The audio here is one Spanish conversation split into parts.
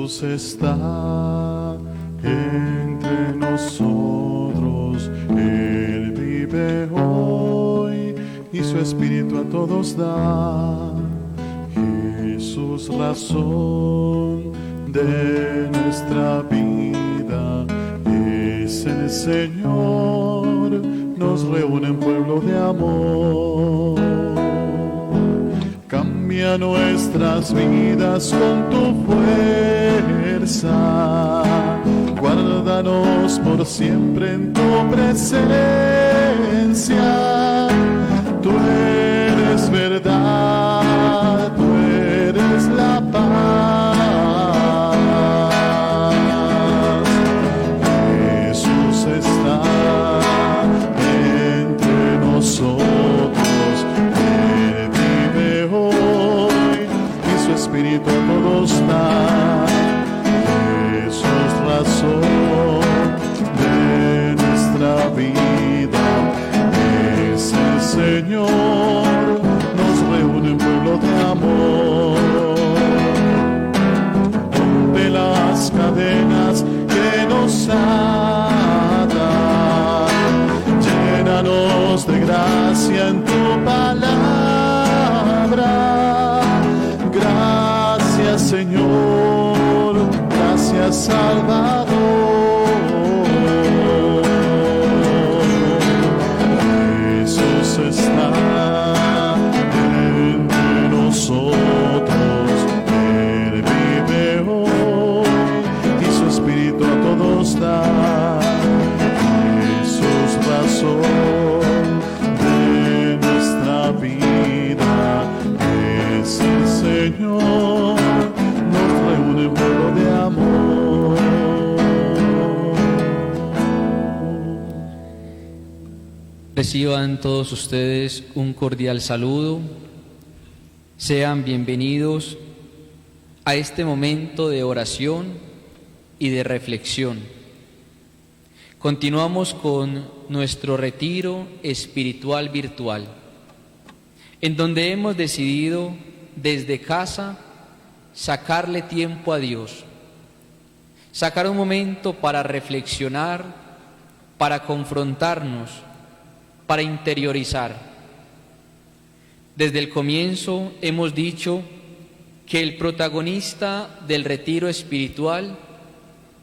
Jesús está entre nosotros, Él vive hoy y su Espíritu a todos da. Jesús, razón de nuestra vida, es el Señor, nos reúne en pueblo de amor. Cambia nuestras vidas con tu fuerza, guárdanos por siempre en tu presencia. Tú eres verdad, tú eres la paz. Jesús está entre nosotros, Él vive hoy y su Espíritu a todos da. Jesús, razón de nuestra vida, es el Señor, nos reúne en pueblo de amor. Rompe las cadenas que nos atan, llénanos de gracia en tu palabra. Gracias, Señor, gracias, Salvador. Jesús está entre nosotros, Él vive hoy y su Espíritu a todos da. Jesús, razón de nuestra vida, es el Señor, nos reúne en pueblo de amor. Reciban todos ustedes un cordial saludo. Sean bienvenidos a este momento de oración y de reflexión. Continuamos con nuestro retiro espiritual virtual, en donde hemos decidido desde casa sacarle tiempo a Dios, sacar un momento para reflexionar, para confrontarnos, para interiorizar. Desde el comienzo hemos dicho que el protagonista del retiro espiritual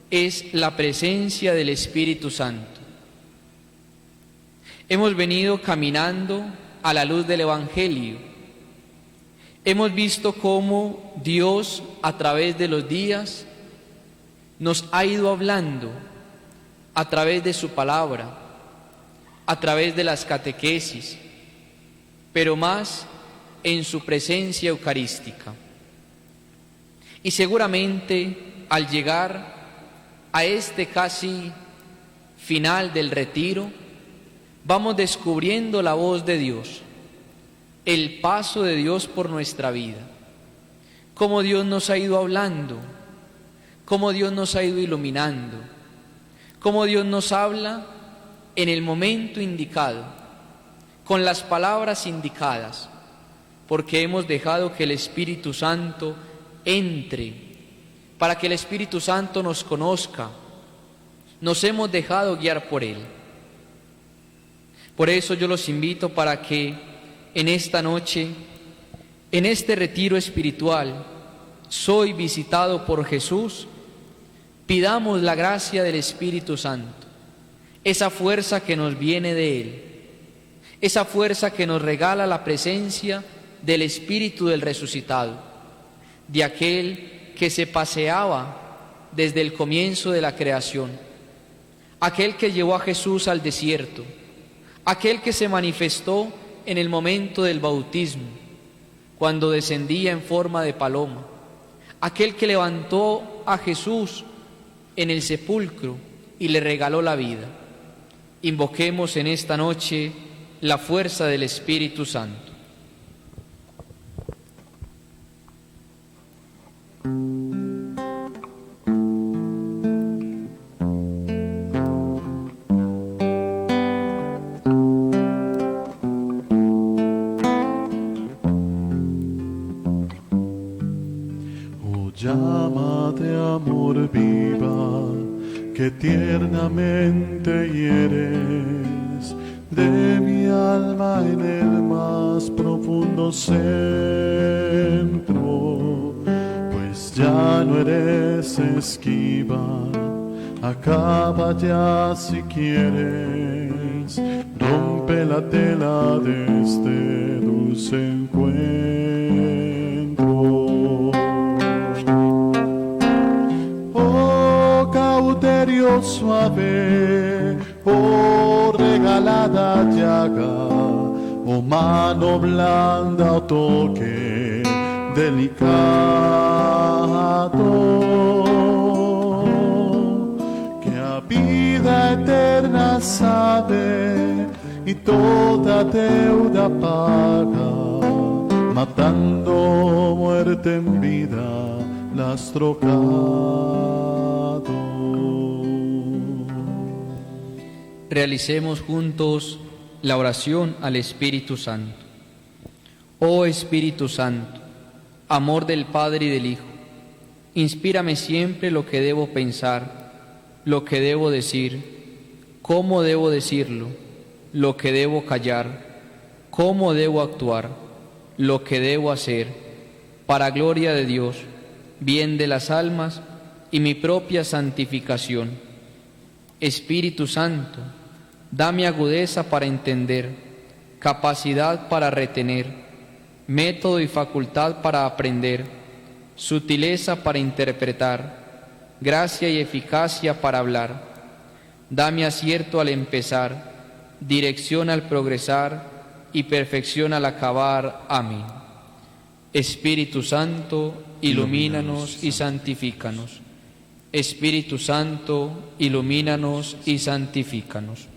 es la presencia del Espíritu Santo. Hemos venido caminando a la luz del Evangelio. Hemos visto cómo Dios a través de los días nos ha ido hablando a través de su palabra, a través de las catequesis, pero más en su presencia eucarística. Y seguramente al llegar a este casi final del retiro, vamos descubriendo la voz de Dios, el paso de Dios por nuestra vida, cómo Dios nos ha ido hablando, cómo Dios nos ha ido iluminando, cómo Dios nos habla en el momento indicado, con las palabras indicadas, porque hemos dejado que el Espíritu Santo entre, para que el Espíritu Santo nos conozca. Nos hemos dejado guiar por Él. Por eso yo los invito para que en esta noche, en este retiro espiritual, soy visitado por Jesús, pidamos la gracia del Espíritu Santo, esa fuerza que nos viene de Él, esa fuerza que nos regala la presencia del Espíritu del resucitado, de aquel que se paseaba desde el comienzo de la creación, aquel que llevó a Jesús al desierto, aquel que se manifestó en el momento del bautismo, cuando descendía en forma de paloma, aquel que levantó a Jesús en el sepulcro y le regaló la vida. Invoquemos en esta noche la fuerza del Espíritu Santo. Llama de amor viva que tiernamente hieres de mi alma en el más profundo centro, pues ya no eres esquiva, acaba ya si quieres, rompe la tela de este dulce encuentro. Oh cauterio suave, oh regalada llaga, oh mano blanda, oh toque delicado, que a vida eterna sabe y toda deuda paga, matando muerte en vida la has trocado. Realicemos juntos la oración al Espíritu Santo. Oh Espíritu Santo, amor del Padre y del Hijo, inspírame siempre lo que debo pensar, lo que debo decir, cómo debo decirlo, lo que debo callar, cómo debo actuar, lo que debo hacer, para gloria de Dios, bien de las almas y mi propia santificación. Espíritu Santo, dame agudeza para entender, capacidad para retener, método y facultad para aprender, sutileza para interpretar, gracia y eficacia para hablar. Dame acierto al empezar, dirección al progresar y perfección al acabar. Amén. Espíritu Santo, ilumínanos y santifícanos. Espíritu Santo, ilumínanos y santifícanos.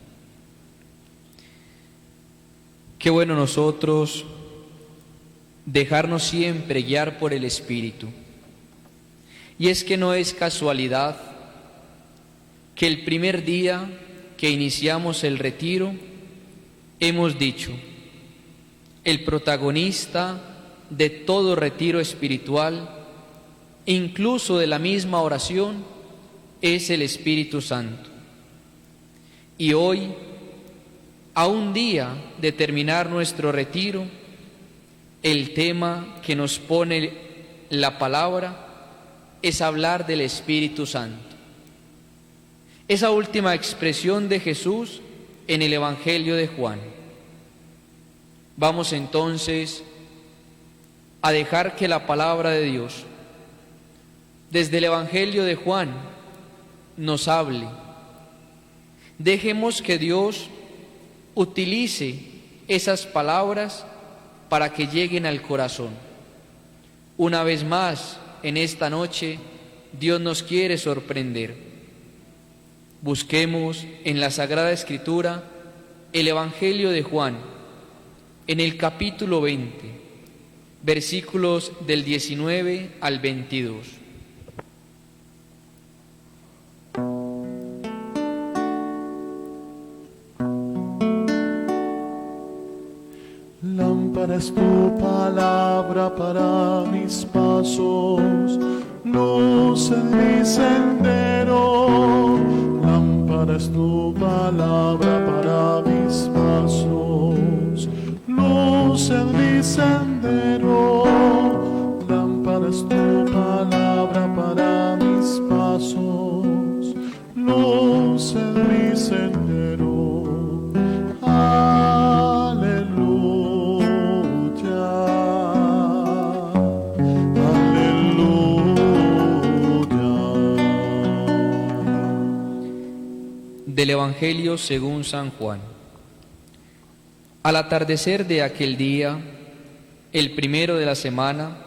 Qué bueno nosotros dejarnos siempre guiar por el Espíritu. Y es que no es casualidad que el primer día que iniciamos el retiro hemos dicho, el protagonista de todo retiro espiritual, incluso de la misma oración, es el Espíritu Santo. Y hoy, a un día de terminar nuestro retiro, el tema que nos pone la palabra es hablar del Espíritu Santo. Esa última expresión de Jesús en el Evangelio de Juan. Vamos entonces a dejar que la palabra de Dios, desde el Evangelio de Juan, nos hable. Dejemos que Dios utilice esas palabras para que lleguen al corazón. Una vez más, en esta noche, Dios nos quiere sorprender. Busquemos en la Sagrada Escritura el Evangelio de Juan, en el capítulo 20, versículos del 19 al 22. Lámpara es tu palabra para mis pasos, luz en mi sendero. Lámpara es tu palabra para mis pasos, luz en mi sendero. Lámpara es tu palabra para mis pasos, luz en mi sendero. Del Evangelio según San Juan. Al atardecer de aquel día, el primero de la semana,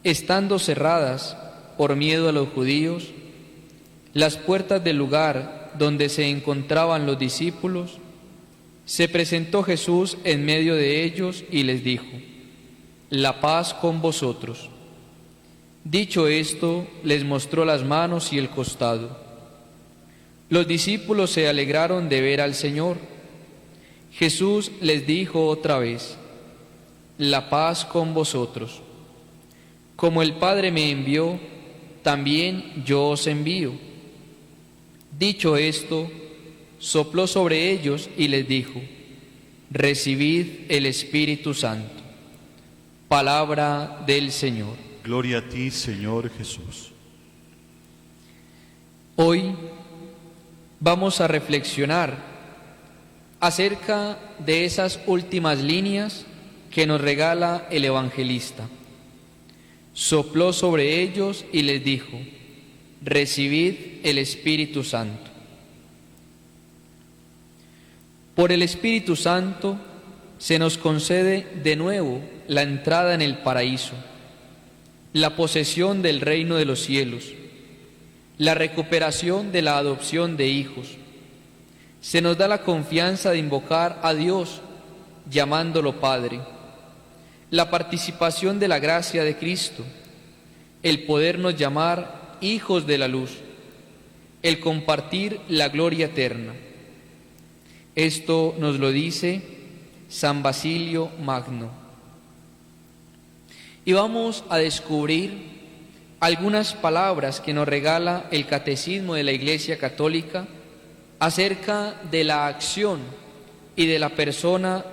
estando cerradas por miedo a los judíos las puertas del lugar donde se encontraban los discípulos, se presentó Jesús en medio de ellos y les dijo: «La paz con vosotros». Dicho esto, les mostró las manos y el costado. Los discípulos se alegraron de ver al Señor. Jesús les dijo otra vez: «La paz con vosotros. Como el Padre me envió, también yo os envío. Dicho esto, sopló sobre ellos y les dijo: recibid el Espíritu Santo. Palabra del Señor. Gloria a ti, Señor Jesús. Hoy vamos a reflexionar acerca de esas últimas líneas que nos regala el evangelista. Sopló sobre ellos y les dijo: recibid el Espíritu Santo. Por el Espíritu Santo se nos concede de nuevo la entrada en el paraíso, la posesión del reino de los cielos, la recuperación de la adopción de hijos. Se nos da la confianza de invocar a Dios llamándolo Padre, la participación de la gracia de Cristo, el podernos llamar hijos de la luz, el compartir la gloria eterna. Esto nos lo dice San Basilio Magno. Y vamos a descubrir algunas palabras que nos regala el Catecismo de la Iglesia Católica acerca de la acción y de la persona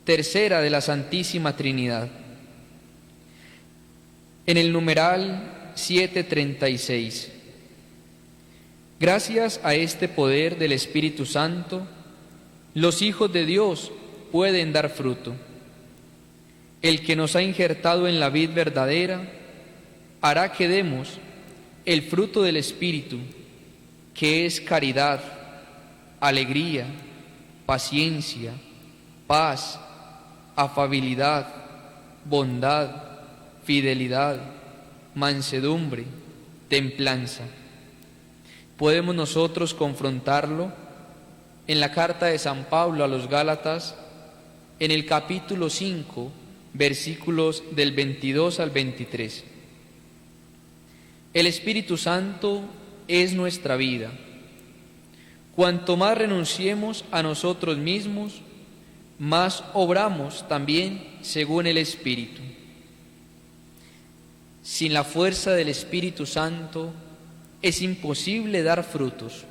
tercera de la Santísima Trinidad. En el numeral 736. Gracias a este poder del Espíritu Santo, los hijos de Dios pueden dar fruto. El que nos ha injertado en la vid verdadera hará que demos el fruto del Espíritu, que es caridad, alegría, paciencia, paz, afabilidad, bondad, fidelidad, mansedumbre, templanza. Podemos nosotros confrontarlo en la carta de San Pablo a los Gálatas, en el capítulo 5, versículos del 22 al 23. El Espíritu Santo es nuestra vida. Cuanto más renunciemos a nosotros mismos, más obramos también según el Espíritu. Sin la fuerza del Espíritu Santo es imposible dar frutos.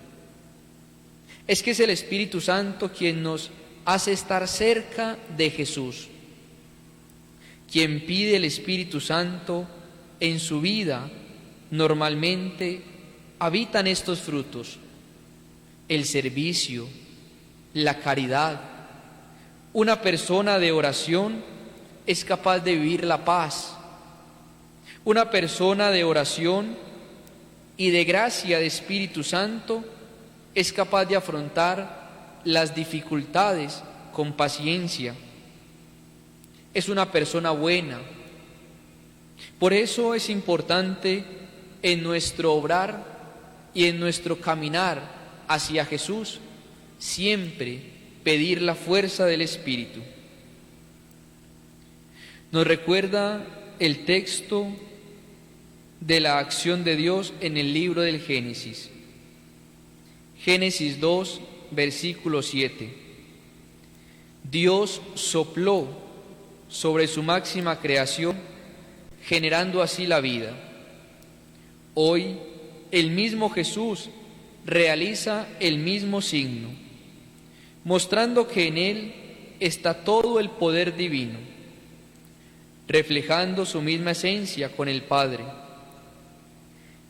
Es que es el Espíritu Santo quien nos hace estar cerca de Jesús. Quien pide el Espíritu Santo en su vida, normalmente habitan estos frutos: el servicio, la caridad. Una persona de oración es capaz de vivir la paz. Una persona de oración y de gracia de Espíritu Santo es capaz de afrontar las dificultades con paciencia. Es una persona buena. Por eso es importante en nuestro obrar y en nuestro caminar hacia Jesús siempre pedir la fuerza del Espíritu. Nos recuerda el texto de la acción de Dios en el libro del Génesis. Génesis 2, versículo 7. Dios sopló sobre su máxima creación, generando así la vida. Hoy, el mismo Jesús realiza el mismo signo, mostrando que en Él está todo el poder divino, reflejando su misma esencia con el Padre.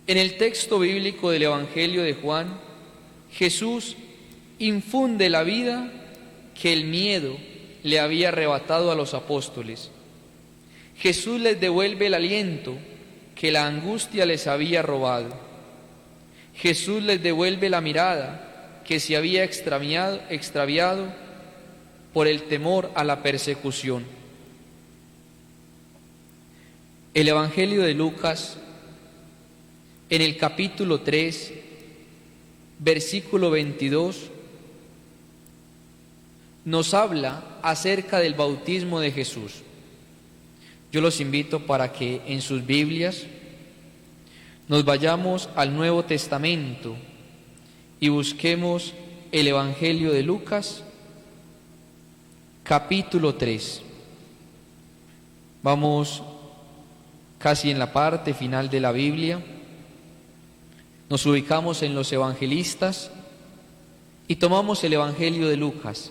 En el texto bíblico del Evangelio de Juan, Jesús infunde la vida que el miedo le había arrebatado a los apóstoles. Jesús les devuelve el aliento que la angustia les había robado. Jesús les devuelve la mirada que se había extraviado por el temor a la persecución. El Evangelio de Lucas, en el capítulo 3, versículo 22, nos habla acerca del bautismo de Jesús. Yo los invito para que en sus Biblias nos vayamos al Nuevo Testamento y busquemos el Evangelio de Lucas, capítulo 3. Vamos casi en la parte final de la Biblia. Nos ubicamos en los evangelistas y tomamos el Evangelio de Lucas,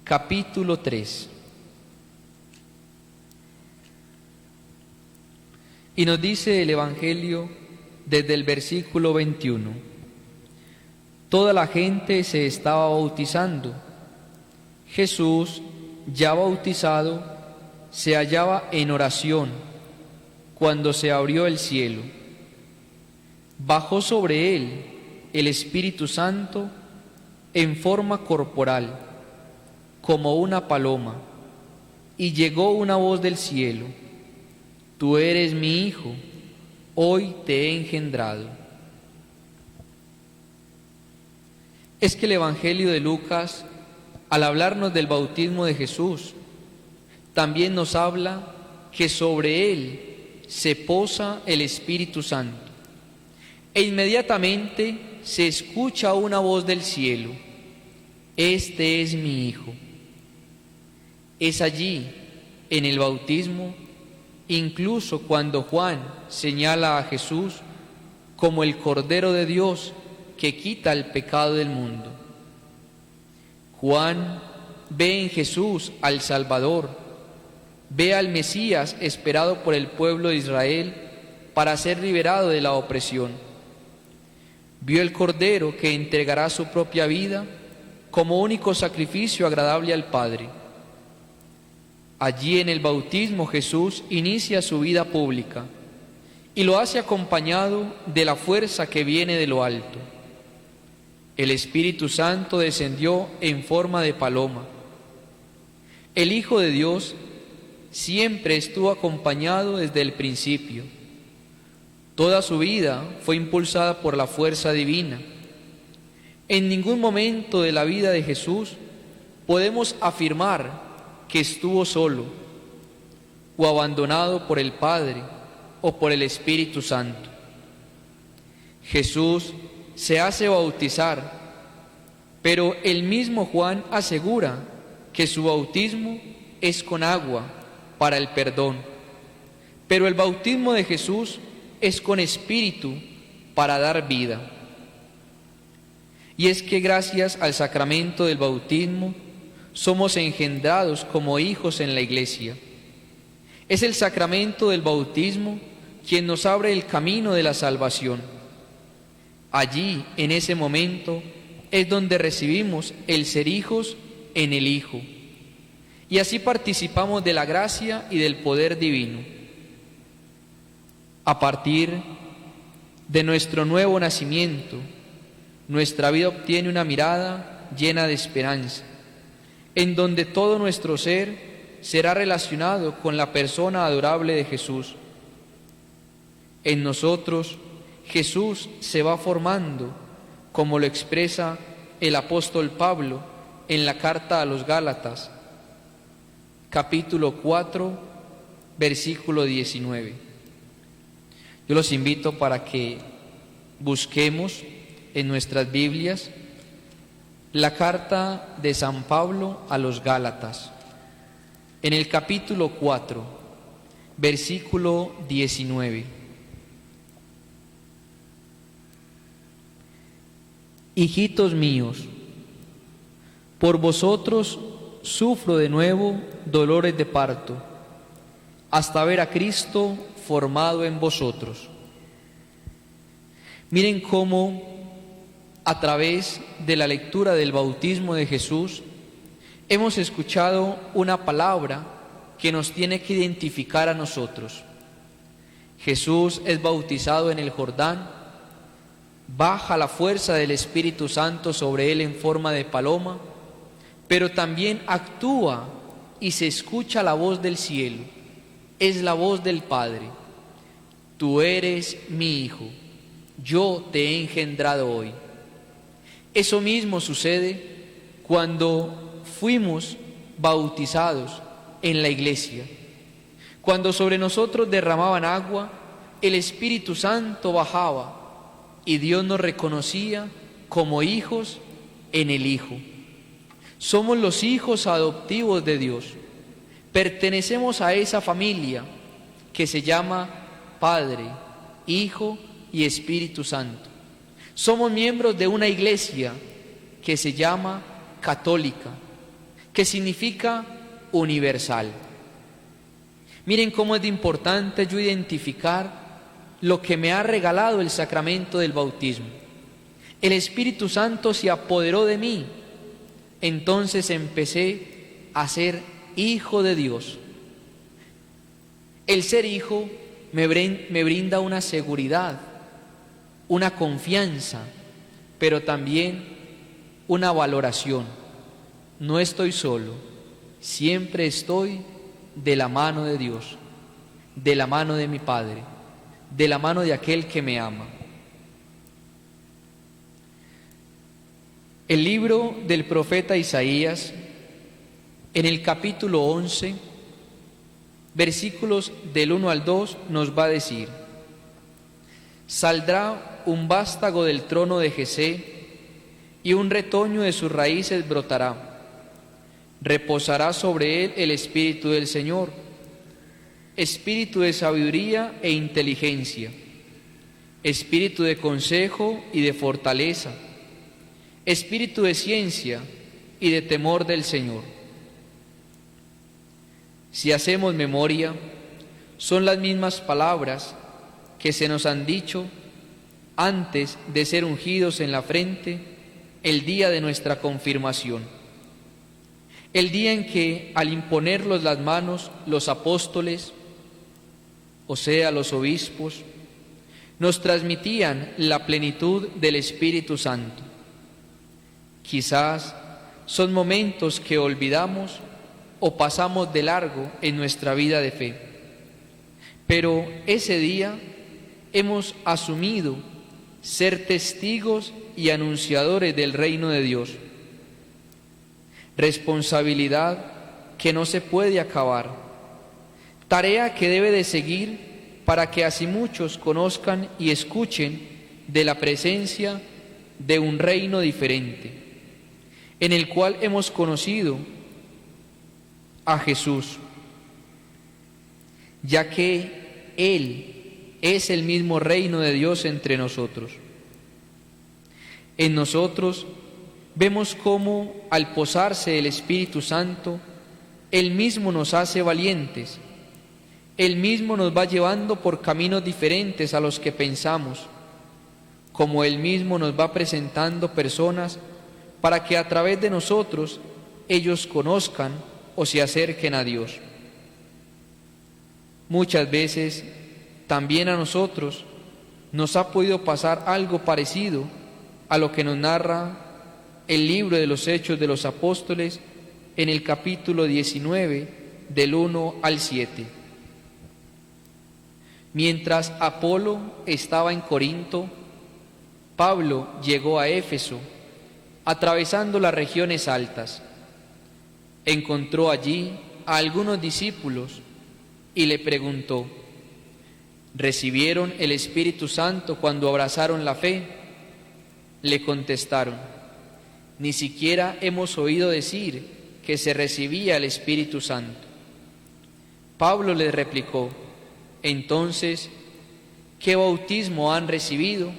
capítulo 3. Y nos dice el Evangelio desde el versículo 21. Toda la gente se estaba bautizando. Jesús, ya bautizado, se hallaba en oración cuando se abrió el cielo. Bajó sobre él el Espíritu Santo en forma corporal, como una paloma, y llegó una voz del cielo: Tú eres mi Hijo, hoy te he engendrado. Es que el Evangelio de Lucas, al hablarnos del bautismo de Jesús, también nos habla que sobre él se posa el Espíritu Santo. E inmediatamente se escucha una voz del cielo: Este es mi Hijo. Es allí, en el bautismo, incluso cuando Juan señala a Jesús como el Cordero de Dios que quita el pecado del mundo. Juan ve en Jesús al Salvador, ve al Mesías esperado por el pueblo de Israel para ser liberado de la opresión. Vio el Cordero que entregará su propia vida como único sacrificio agradable al Padre. Allí en el bautismo Jesús inicia su vida pública y lo hace acompañado de la fuerza que viene de lo alto. El Espíritu Santo descendió en forma de paloma. El Hijo de Dios siempre estuvo acompañado desde el principio. Toda su vida fue impulsada por la fuerza divina. En ningún momento de la vida de Jesús podemos afirmar que estuvo solo o abandonado por el Padre o por el Espíritu Santo. Jesús se hace bautizar, pero el mismo Juan asegura que su bautismo es con agua para el perdón, pero el bautismo de Jesús es con Espíritu para dar vida. Y es que gracias al sacramento del bautismo somos engendrados como hijos en la Iglesia. Es el sacramento del bautismo quien nos abre el camino de la salvación. Allí, en ese momento, es donde recibimos el ser hijos en el Hijo. Y así participamos de la gracia y del poder divino. A partir de nuestro nuevo nacimiento, nuestra vida obtiene una mirada llena de esperanza, en donde todo nuestro ser será relacionado con la persona adorable de Jesús. En nosotros, Jesús se va formando, como lo expresa el apóstol Pablo en la carta a los Gálatas, capítulo 4, versículo 19. Yo los invito para que busquemos en nuestras Biblias la carta de San Pablo a los Gálatas, en el capítulo 4, versículo 19. Hijitos míos, por vosotros sufro de nuevo dolores de parto, hasta ver a Cristo formado en vosotros. Miren cómo a través de la lectura del bautismo de Jesús hemos escuchado una palabra que nos tiene que identificar a nosotros. Jesús es bautizado en el Jordán, baja la fuerza del Espíritu Santo sobre él en forma de paloma, pero también actúa y se escucha la voz del cielo. Es la voz del Padre: Tú eres mi Hijo, yo te he engendrado hoy. Eso mismo sucede cuando fuimos bautizados en la iglesia. Cuando sobre nosotros derramaban agua, el Espíritu Santo bajaba y Dios nos reconocía como hijos en el Hijo. Somos los hijos adoptivos de Dios. Pertenecemos a esa familia que se llama Padre, Hijo y Espíritu Santo. Somos miembros de una iglesia que se llama católica, que significa universal. Miren cómo es de importante yo identificar lo que me ha regalado el sacramento del bautismo. El Espíritu Santo se apoderó de mí, entonces empecé a ser hijo de Dios. El ser hijo me brinda una seguridad, una confianza, pero también una valoración. No estoy solo, siempre estoy de la mano de Dios, de la mano de mi Padre, de la mano de aquel que me ama. El libro del profeta Isaías, en el capítulo 11, versículos del 1 al 2, nos va a decir: saldrá un vástago del trono de Jesé, y un retoño de sus raíces brotará. Reposará sobre él el Espíritu del Señor, Espíritu de sabiduría e inteligencia, Espíritu de consejo y de fortaleza, Espíritu de ciencia y de temor del Señor. Si hacemos memoria, son las mismas palabras que se nos han dicho antes de ser ungidos en la frente el día de nuestra confirmación, el día en que al imponerlos las manos los apóstoles, o sea, los obispos, nos transmitían la plenitud del Espíritu Santo. Quizás son momentos que olvidamos o pasamos de largo en nuestra vida de fe, pero ese día hemos asumido ser testigos y anunciadores del reino de Dios, responsabilidad que no se puede acabar, tarea que debe de seguir para que así muchos conozcan y escuchen de la presencia de un reino diferente, en el cual hemos conocido a Jesús, ya que Él es el mismo reino de Dios entre nosotros. En nosotros vemos cómo al posarse el Espíritu Santo, Él mismo nos hace valientes, Él mismo nos va llevando por caminos diferentes a los que pensamos, como Él mismo nos va presentando personas para que a través de nosotros ellos conozcan o se acerquen a Dios. Muchas veces también a nosotros nos ha podido pasar algo parecido a lo que nos narra el libro de los Hechos de los Apóstoles en el capítulo 19, del 1 al 7. Mientras Apolo estaba en Corinto, Pablo llegó a Éfeso, atravesando las regiones altas. Encontró allí a algunos discípulos y le preguntó: ¿recibieron el Espíritu Santo cuando abrazaron la fe? Le contestaron: ni siquiera hemos oído decir que se recibía el Espíritu Santo. Pablo les replicó: entonces, ¿qué bautismo han recibido?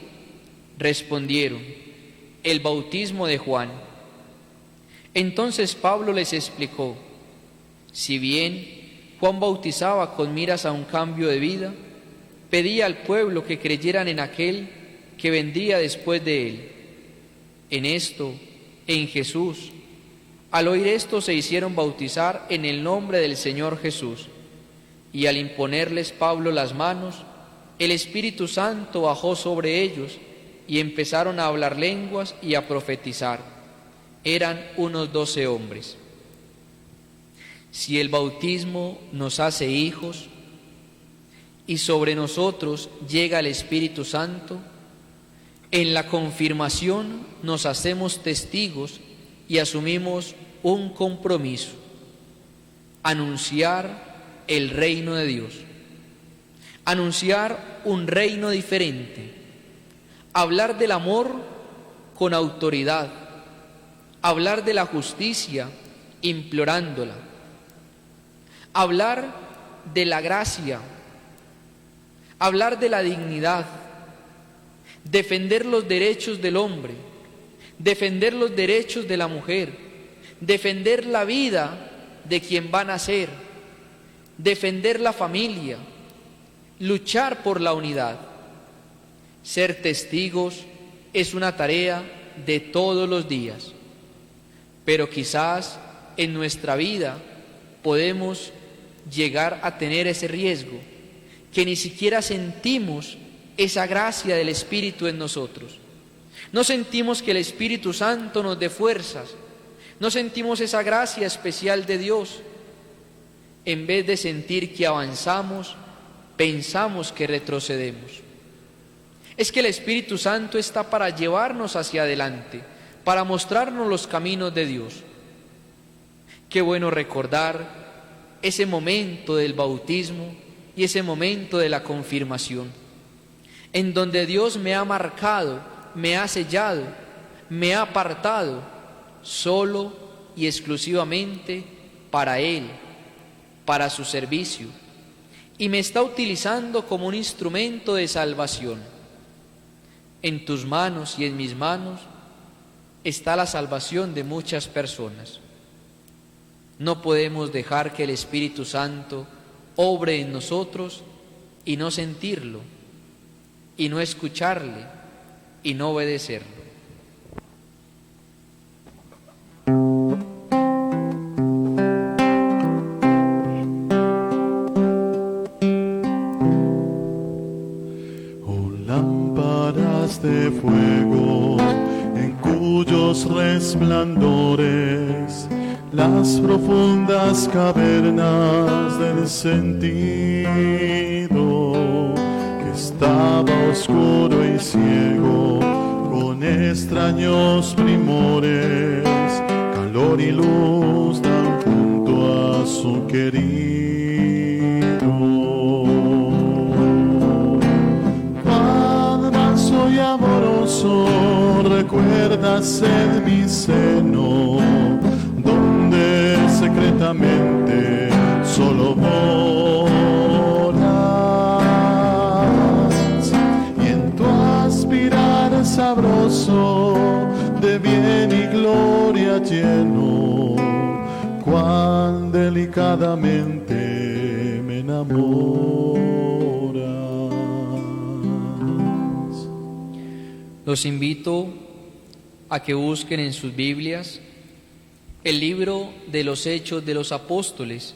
Respondieron: el bautismo de Juan. Entonces Pablo les explicó: si bien Juan bautizaba con miras a un cambio de vida, pedía al pueblo que creyeran en aquel que vendría después de él, en esto, en Jesús. Al oír esto se hicieron bautizar en el nombre del Señor Jesús, y al imponerles Pablo las manos, el Espíritu Santo bajó sobre ellos y empezaron a hablar lenguas y a profetizar. Eran unos 12 hombres. Si el bautismo nos hace hijos y sobre nosotros llega el Espíritu Santo, en la confirmación nos hacemos testigos y asumimos un compromiso: anunciar el reino de Dios, anunciar un reino diferente, hablar del amor con autoridad, hablar de la justicia implorándola, hablar de la gracia, hablar de la dignidad, defender los derechos del hombre, defender los derechos de la mujer, defender la vida de quien va a nacer, defender la familia, luchar por la unidad. Ser testigos es una tarea de todos los días, pero quizás en nuestra vida podemos llegar a tener ese riesgo, que ni siquiera sentimos esa gracia del Espíritu en nosotros. No sentimos que el Espíritu Santo nos dé fuerzas, no sentimos esa gracia especial de Dios. En vez de sentir que avanzamos, pensamos que retrocedemos. Es que el Espíritu Santo está para llevarnos hacia adelante, para mostrarnos los caminos de Dios. Qué bueno recordar ese momento del bautismo y ese momento de la confirmación, en donde Dios me ha marcado, me ha sellado, me ha apartado solo y exclusivamente para Él, para su servicio, y me está utilizando como un instrumento de salvación. En tus manos y en mis manos está la salvación de muchas personas. No podemos dejar que el Espíritu Santo obre en nosotros y no sentirlo, y no escucharle, y no obedecerlo. Lámparas de fuego en cuyos resplandores las profundas cavernas del sentido, que estaba oscuro y ciego con extraños primores, calor y luz dan junto a su querido. Y amoroso, recuerdas en mi seno, donde secretamente solo moras, y en tu aspirar sabroso de bien y gloria lleno, cuán delicadamente me enamoras. Los invito a que busquen en sus Biblias el libro de los Hechos de los Apóstoles,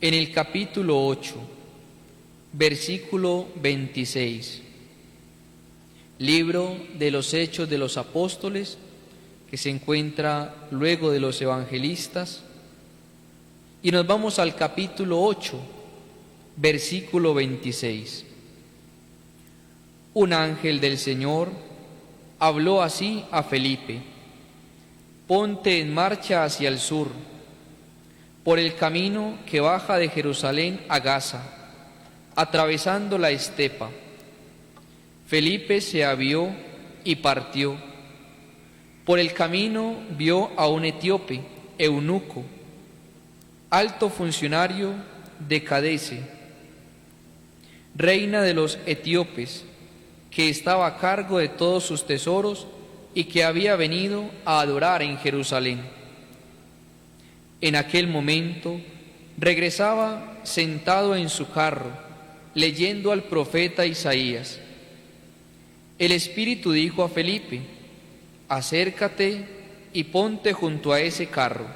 en el capítulo 8, versículo 26. Libro de los Hechos de los Apóstoles, que se encuentra luego de los evangelistas, y nos vamos al capítulo 8, versículo 26. Un ángel del Señor habló así a Felipe: ponte en marcha hacia el sur, por el camino que baja de Jerusalén a Gaza, atravesando la estepa. Felipe se avió y partió. Por el camino vio a un etíope, eunuco, alto funcionario de Cadese, reina de los etíopes, que estaba a cargo de todos sus tesoros y que había venido a adorar en Jerusalén. En aquel momento regresaba sentado en su carro, leyendo al profeta Isaías. El Espíritu dijo a Felipe: acércate y ponte junto a ese carro.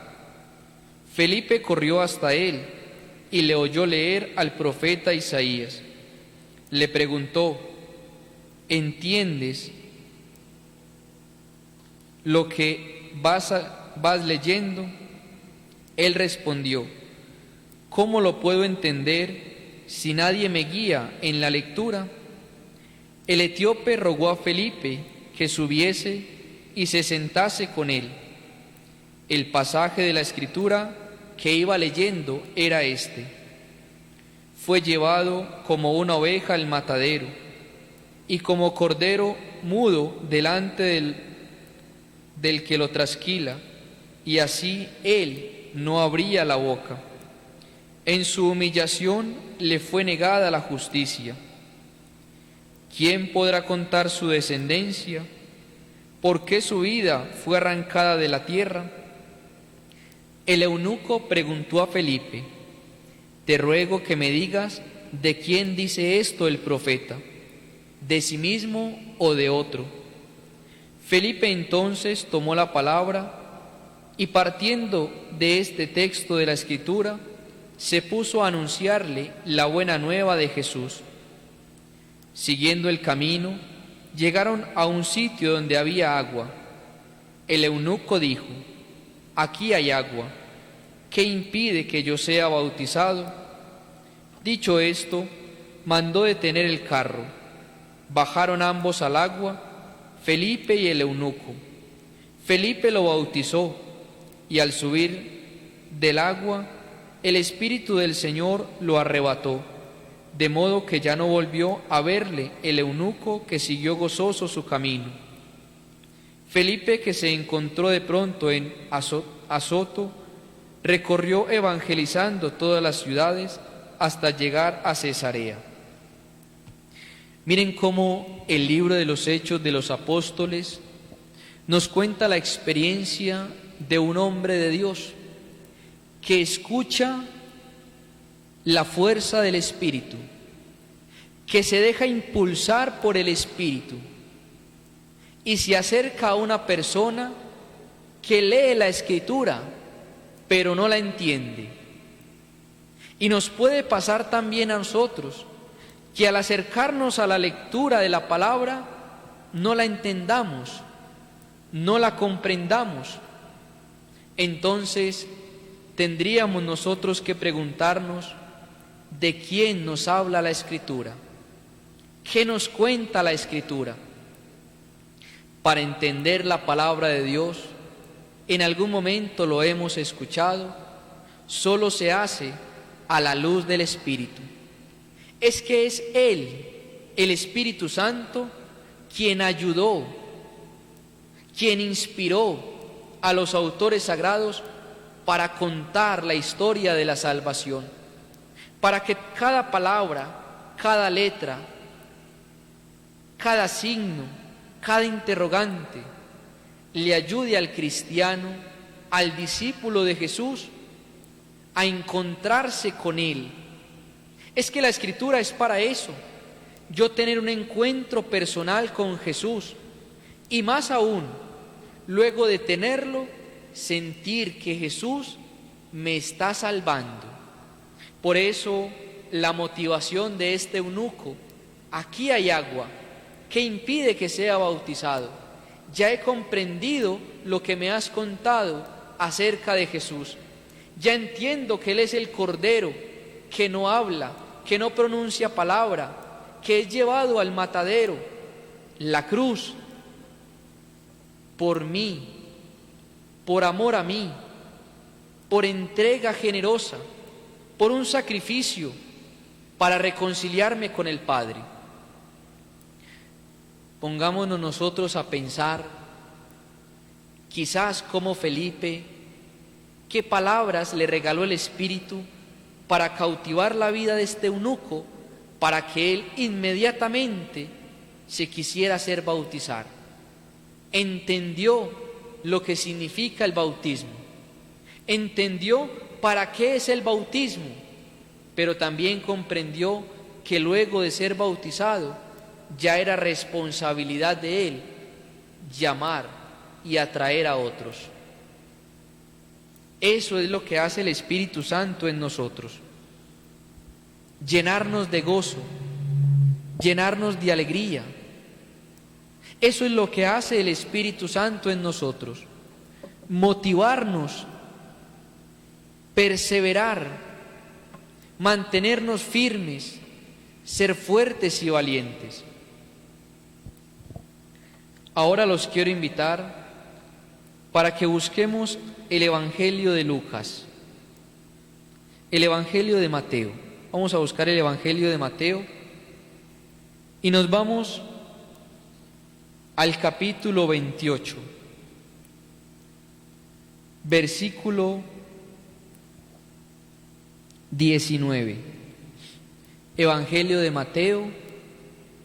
Felipe corrió hasta él y le oyó leer al profeta Isaías. Le preguntó: ¿entiendes lo que vas leyendo? Él respondió: ¿cómo lo puedo entender si nadie me guía en la lectura? El etíope rogó a Felipe que subiese y se sentase con él. El pasaje de la Escritura que iba leyendo era este: fue llevado como una oveja al matadero, y como cordero mudo delante del que lo trasquila, y así él no abría la boca. En su humillación le fue negada la justicia. ¿Quién podrá contar su descendencia? ¿Por qué su vida fue arrancada de la tierra? El eunuco preguntó a Felipe: te ruego que me digas de quién dice esto el profeta, de sí mismo o de otro. Felipe entonces tomó la palabra y, partiendo de este texto de la Escritura, se puso a anunciarle la buena nueva de Jesús. Siguiendo el camino, llegaron a un sitio donde había agua. El eunuco dijo: aquí hay agua, ¿qué impide que yo sea bautizado? Dicho esto, mandó detener el carro. Bajaron ambos al agua, Felipe y el eunuco. Felipe lo bautizó, y al subir del agua, el Espíritu del Señor lo arrebató, de modo que ya no volvió a verle el eunuco, que siguió gozoso su camino. Felipe, que se encontró de pronto en Azoto, recorrió evangelizando todas las ciudades hasta llegar a Cesarea. Miren cómo el libro de los Hechos de los Apóstoles nos cuenta la experiencia de un hombre de Dios que escucha la fuerza del Espíritu, que se deja impulsar por el Espíritu y se acerca a una persona que lee la Escritura pero no la entiende. Y nos puede pasar también a nosotros que al acercarnos a la lectura de la palabra no la entendamos, no la comprendamos. Entonces tendríamos nosotros que preguntarnos: ¿de quién nos habla la Escritura? ¿Qué nos cuenta la Escritura? Para entender la palabra de Dios, en algún momento lo hemos escuchado, solo se hace a la luz del Espíritu. Es que es Él, el Espíritu Santo, quien ayudó, quien inspiró a los autores sagrados para contar la historia de la salvación, para que cada palabra, cada letra, cada signo, cada interrogante le ayude al cristiano, al discípulo de Jesús, a encontrarse con Él. Es que la Escritura es para eso, yo tener un encuentro personal con Jesús, y más aún, luego de tenerlo, sentir que Jesús me está salvando. Por eso la motivación de este eunuco: aquí hay agua, ¿qué impide que sea bautizado? Ya he comprendido lo que me has contado acerca de Jesús. Ya entiendo que Él es el Cordero que no habla, que no pronuncia palabra, que es llevado al matadero, la cruz, por mí, por amor a mí, por entrega generosa, por un sacrificio para reconciliarme con el Padre. Pongámonos nosotros a pensar, quizás como Felipe, qué palabras le regaló el Espíritu para cautivar la vida de este eunuco, para que él inmediatamente se quisiera hacer bautizar. Entendió lo que significa el bautismo, entendió para qué es el bautismo, pero también comprendió que luego de ser bautizado ya era responsabilidad de él llamar y atraer a otros. Eso es lo que hace el Espíritu Santo en nosotros: llenarnos de gozo, llenarnos de alegría. Eso es lo que hace el Espíritu Santo en nosotros: motivarnos, perseverar, mantenernos firmes, ser fuertes y valientes. Ahora los quiero invitar para que busquemos el Evangelio de Lucas, el Evangelio de Mateo. Vamos a buscar el Evangelio de Mateo y nos vamos al capítulo 28, versículo 19. Evangelio de Mateo,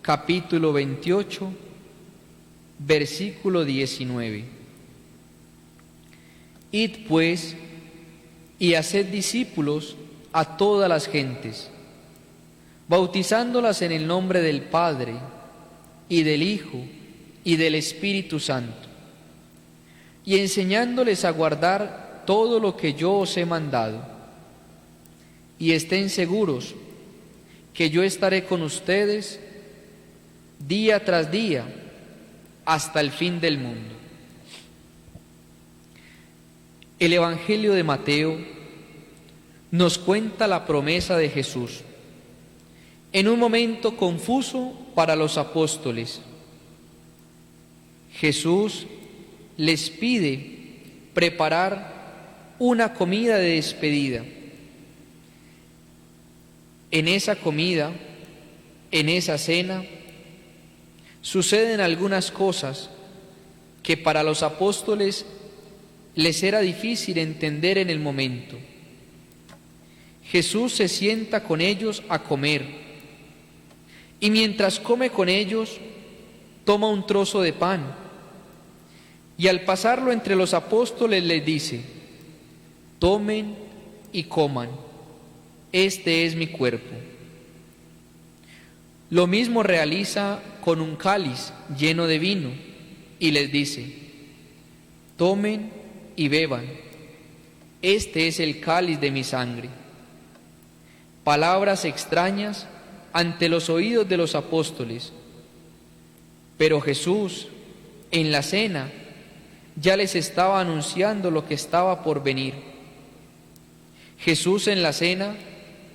capítulo 28, versículo 19. Id pues y haced discípulos a todas las gentes, bautizándolas en el nombre del Padre, y del Hijo, y del Espíritu Santo, y enseñándoles a guardar todo lo que yo os he mandado. Y estén seguros que yo estaré con ustedes día tras día hasta el fin del mundo. El Evangelio de Mateo nos cuenta la promesa de Jesús en un momento confuso para los apóstoles. Jesús les pide preparar una comida de despedida. En esa comida, en esa cena, suceden algunas cosas que para los apóstoles les era difícil entender en el momento. Jesús se sienta con ellos a comer, y mientras come con ellos, toma un trozo de pan, y al pasarlo entre los apóstoles les dice: tomen y coman, este es mi cuerpo. Lo mismo realiza con un cáliz lleno de vino, y les dice: tomen y beban, este es el cáliz de mi sangre. Palabras extrañas ante los oídos de los apóstoles, pero Jesús en la cena ya les estaba anunciando lo que estaba por venir. Jesús en la cena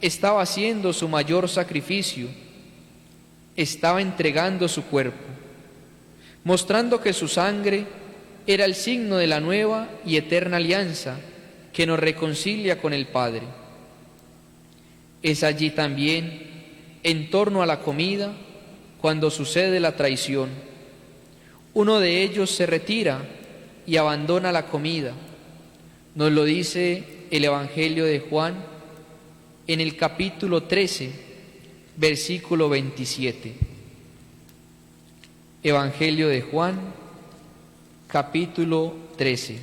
estaba haciendo su mayor sacrificio, estaba entregando su cuerpo, mostrando que su sangre era el signo de la nueva y eterna alianza que nos reconcilia con el Padre. Es allí también, en torno a la comida, cuando sucede la traición. Uno de ellos se retira y abandona la comida. Nos lo dice el Evangelio de Juan en el capítulo 13, versículo 27. Evangelio de Juan, capítulo 13,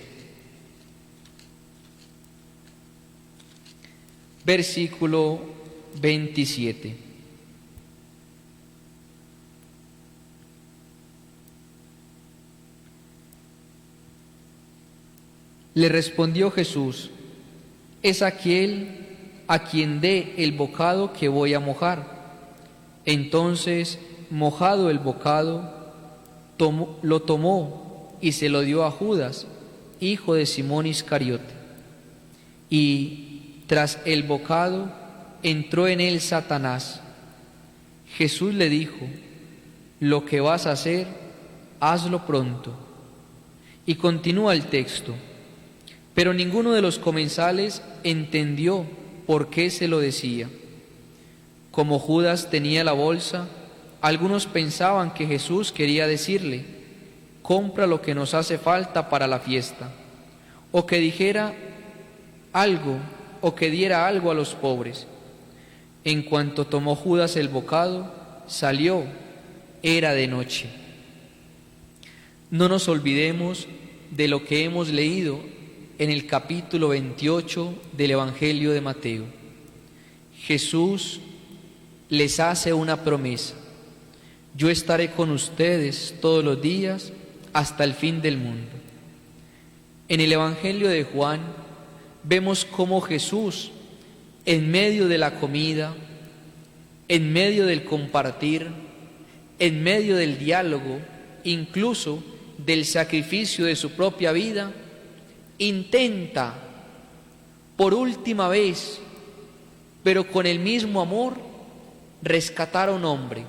versículo 27. Le respondió Jesús: es aquel a quien dé el bocado que voy a mojar. Entonces, mojado el bocado, lo tomó y se lo dio a Judas, hijo de Simón Iscariote. Y tras el bocado entró en él Satanás. Jesús le dijo: lo que vas a hacer, hazlo pronto. Y continúa el texto: pero ninguno de los comensales entendió por qué se lo decía. Como Judas tenía la bolsa, algunos pensaban que Jesús quería decirle: compra lo que nos hace falta para la fiesta, o que dijera algo, o que diera algo a los pobres. En cuanto tomó Judas el bocado, salió, era de noche. No nos olvidemos de lo que hemos leído en el capítulo 28 del Evangelio de Mateo. Jesús les hace una promesa: yo estaré con ustedes todos los días hasta el fin del mundo. En el Evangelio de Juan vemos cómo Jesús, en medio de la comida, en medio del compartir, en medio del diálogo, incluso del sacrificio de su propia vida, intenta por última vez, pero con el mismo amor, rescatar a un hombre.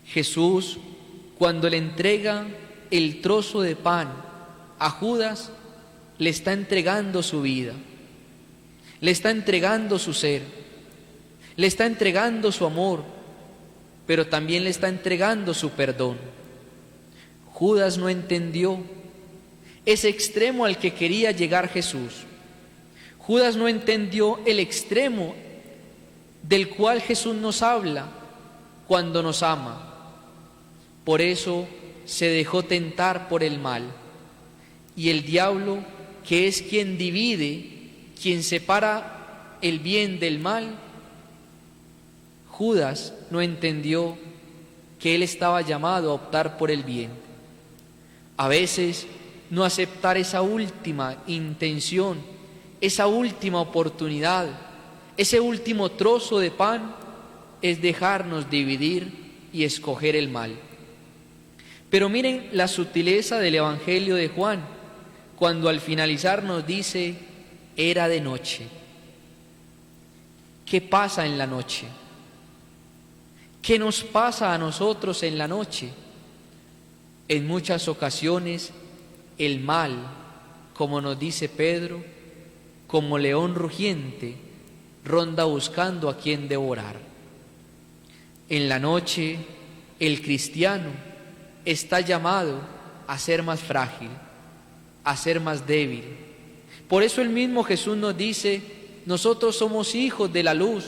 Jesús, cuando le entrega el trozo de pan a Judas, le está entregando su vida, le está entregando su ser, le está entregando su amor, pero también le está entregando su perdón. Judas no entendió ese extremo al que quería llegar Jesús. Judas no entendió el extremo del cual Jesús nos habla cuando nos ama. Por eso se dejó tentar por el mal. Y el diablo, que es quien divide, quien separa el bien del mal, Judas no entendió que él estaba llamado a optar por el bien. A veces no aceptar esa última intención, esa última oportunidad, ese último trozo de pan es dejarnos dividir y escoger el mal. Pero miren la sutileza del Evangelio de Juan, cuando al finalizar nos dice, era de noche. ¿Qué pasa en la noche? ¿Qué nos pasa a nosotros en la noche? En muchas ocasiones el mal, como nos dice Pedro, como león rugiente, ronda buscando a quien devorar. En la noche el cristiano está llamado a ser más frágil, a ser más débil. Por eso el mismo Jesús nos dice, nosotros somos hijos de la luz,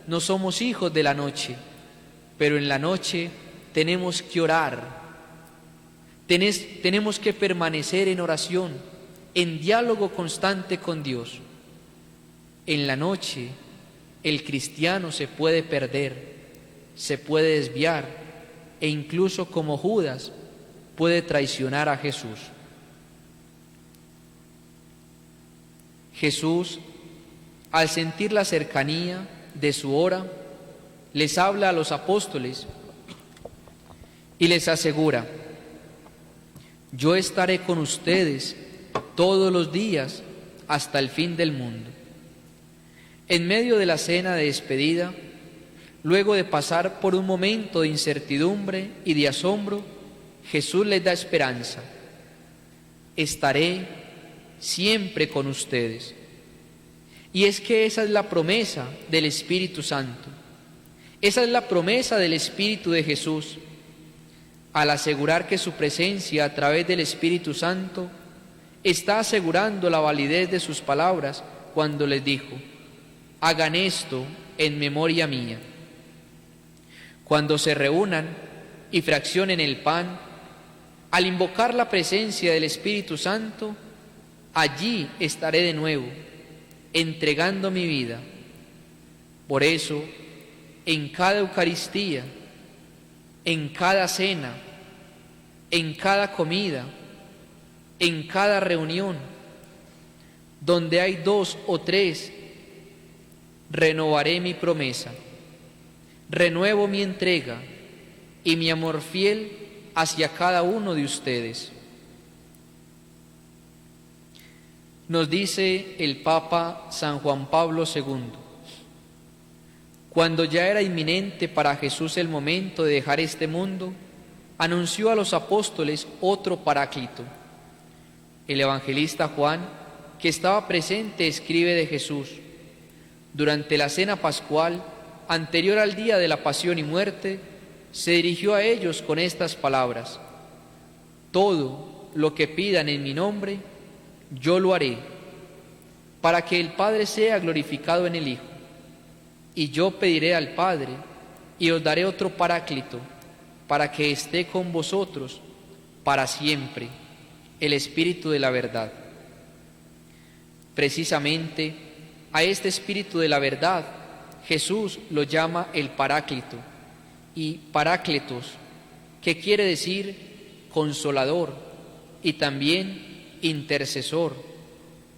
no somos hijos de la noche, pero en la noche tenemos que orar, tenemos que permanecer en oración, en diálogo constante con Dios. En la noche el cristiano se puede perder, se puede desviar e incluso como Judas puede traicionar a Jesús. Jesús, al sentir la cercanía de su hora, les habla a los apóstoles y les asegura, yo estaré con ustedes todos los días hasta el fin del mundo. En medio de la cena de despedida, luego de pasar por un momento de incertidumbre y de asombro, Jesús les da esperanza. Estaré siempre con ustedes. Y es que esa es la promesa del Espíritu Santo. Esa es la promesa del Espíritu de Jesús. Al asegurar que su presencia a través del Espíritu Santo está asegurando la validez de sus palabras cuando les dijo, hagan esto en memoria mía. Cuando se reúnan y fraccionen el pan, al invocar la presencia del Espíritu Santo, allí estaré de nuevo, entregando mi vida. Por eso, en cada Eucaristía, en cada cena, en cada comida, en cada reunión, donde hay 2 o 3, renovaré mi promesa, renuevo mi entrega y mi amor fiel hacia cada uno de ustedes. Nos dice el Papa San Juan Pablo II, cuando ya era inminente para Jesús el momento de dejar este mundo, anunció a los apóstoles otro Paráclito. El evangelista Juan, que estaba presente, escribe de Jesús, durante la cena pascual, anterior al día de la pasión y muerte, se dirigió a ellos con estas palabras, todo lo que pidan en mi nombre, yo lo haré, para que el Padre sea glorificado en el Hijo. Y yo pediré al Padre, y os daré otro Paráclito, para que esté con vosotros para siempre, el Espíritu de la verdad. Precisamente a este Espíritu de la verdad Jesús lo llama el Paráclito, y Parácletos, que quiere decir consolador y también intercesor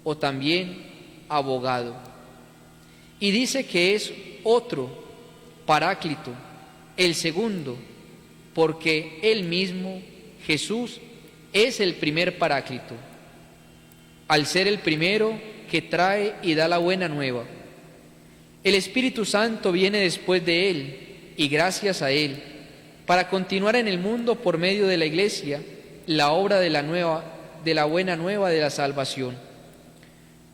o también abogado. Y dice que es otro Paráclito, el segundo, porque él mismo, Jesús, es el primer Paráclito, al ser el primero que trae y da la buena nueva. El Espíritu Santo viene después de él y gracias a él, para continuar en el mundo por medio de la Iglesia la obra de la buena nueva de la salvación.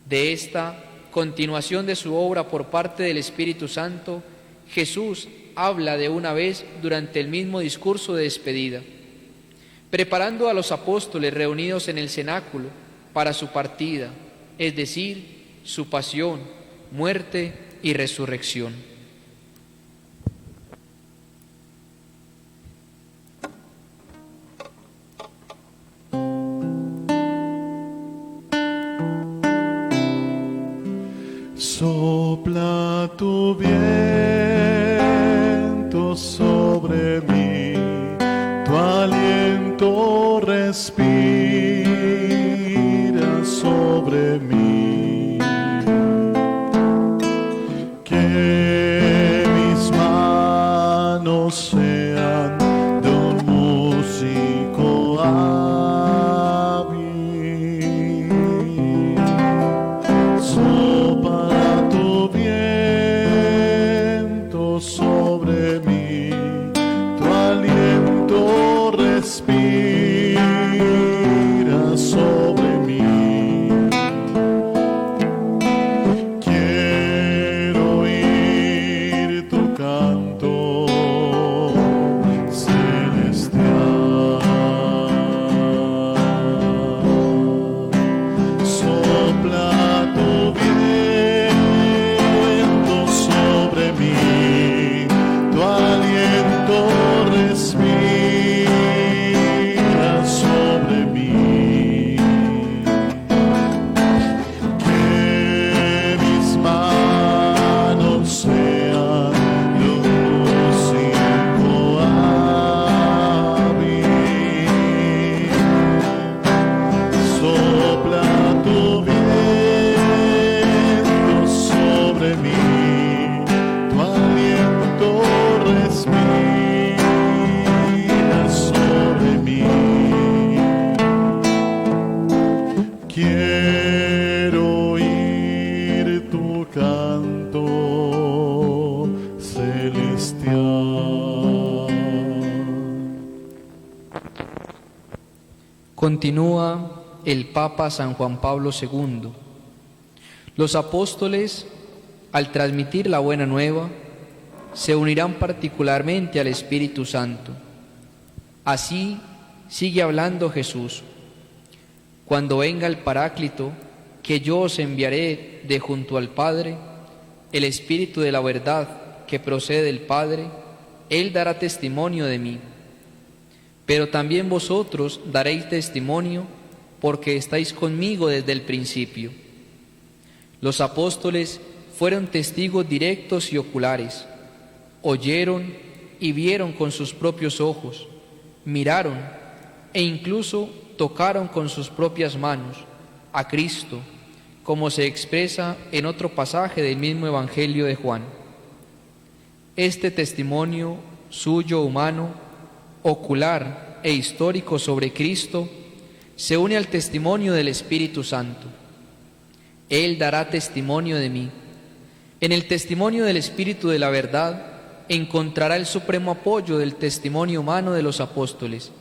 De esta continuación de su obra por parte del Espíritu Santo, Jesús habla de una vez durante el mismo discurso de despedida, preparando a los apóstoles reunidos en el cenáculo para su partida, es decir, su pasión, muerte y resurrección. Sopla tu viento sobre mí, tu aliento respira sobre mí. Que mis manos sean de un músico hábil. Sopla tu viento sobre mí, tu aliento respira sobre mí. Quiero oír tu canto celestial. Sopla tu viento sobre mí, tu aliento respira sobre mí. Que mis manos sean de un músico hábil. Sopla tu viento sobre mí, tu aliento respira sobre mí. Quiero oír tu canto celestial. Continúa el Papa San Juan Pablo II. Los apóstoles, al transmitir la buena nueva, se unirán particularmente al Espíritu Santo. Así sigue hablando Jesús. Cuando venga el Paráclito, que yo os enviaré de junto al Padre, el Espíritu de la verdad que procede del Padre, Él dará testimonio de mí. Pero también vosotros daréis testimonio, porque estáis conmigo desde el principio. Los apóstoles fueron testigos directos y oculares. Oyeron y vieron con sus propios ojos, miraron e incluso tocaron con sus propias manos a Cristo, como se expresa en otro pasaje del mismo Evangelio de Juan. Este testimonio suyo humano, ocular e histórico sobre Cristo, se une al testimonio del Espíritu Santo. Él dará testimonio de mí. En el testimonio del Espíritu de la verdad encontrará el supremo apoyo del testimonio humano de los apóstoles,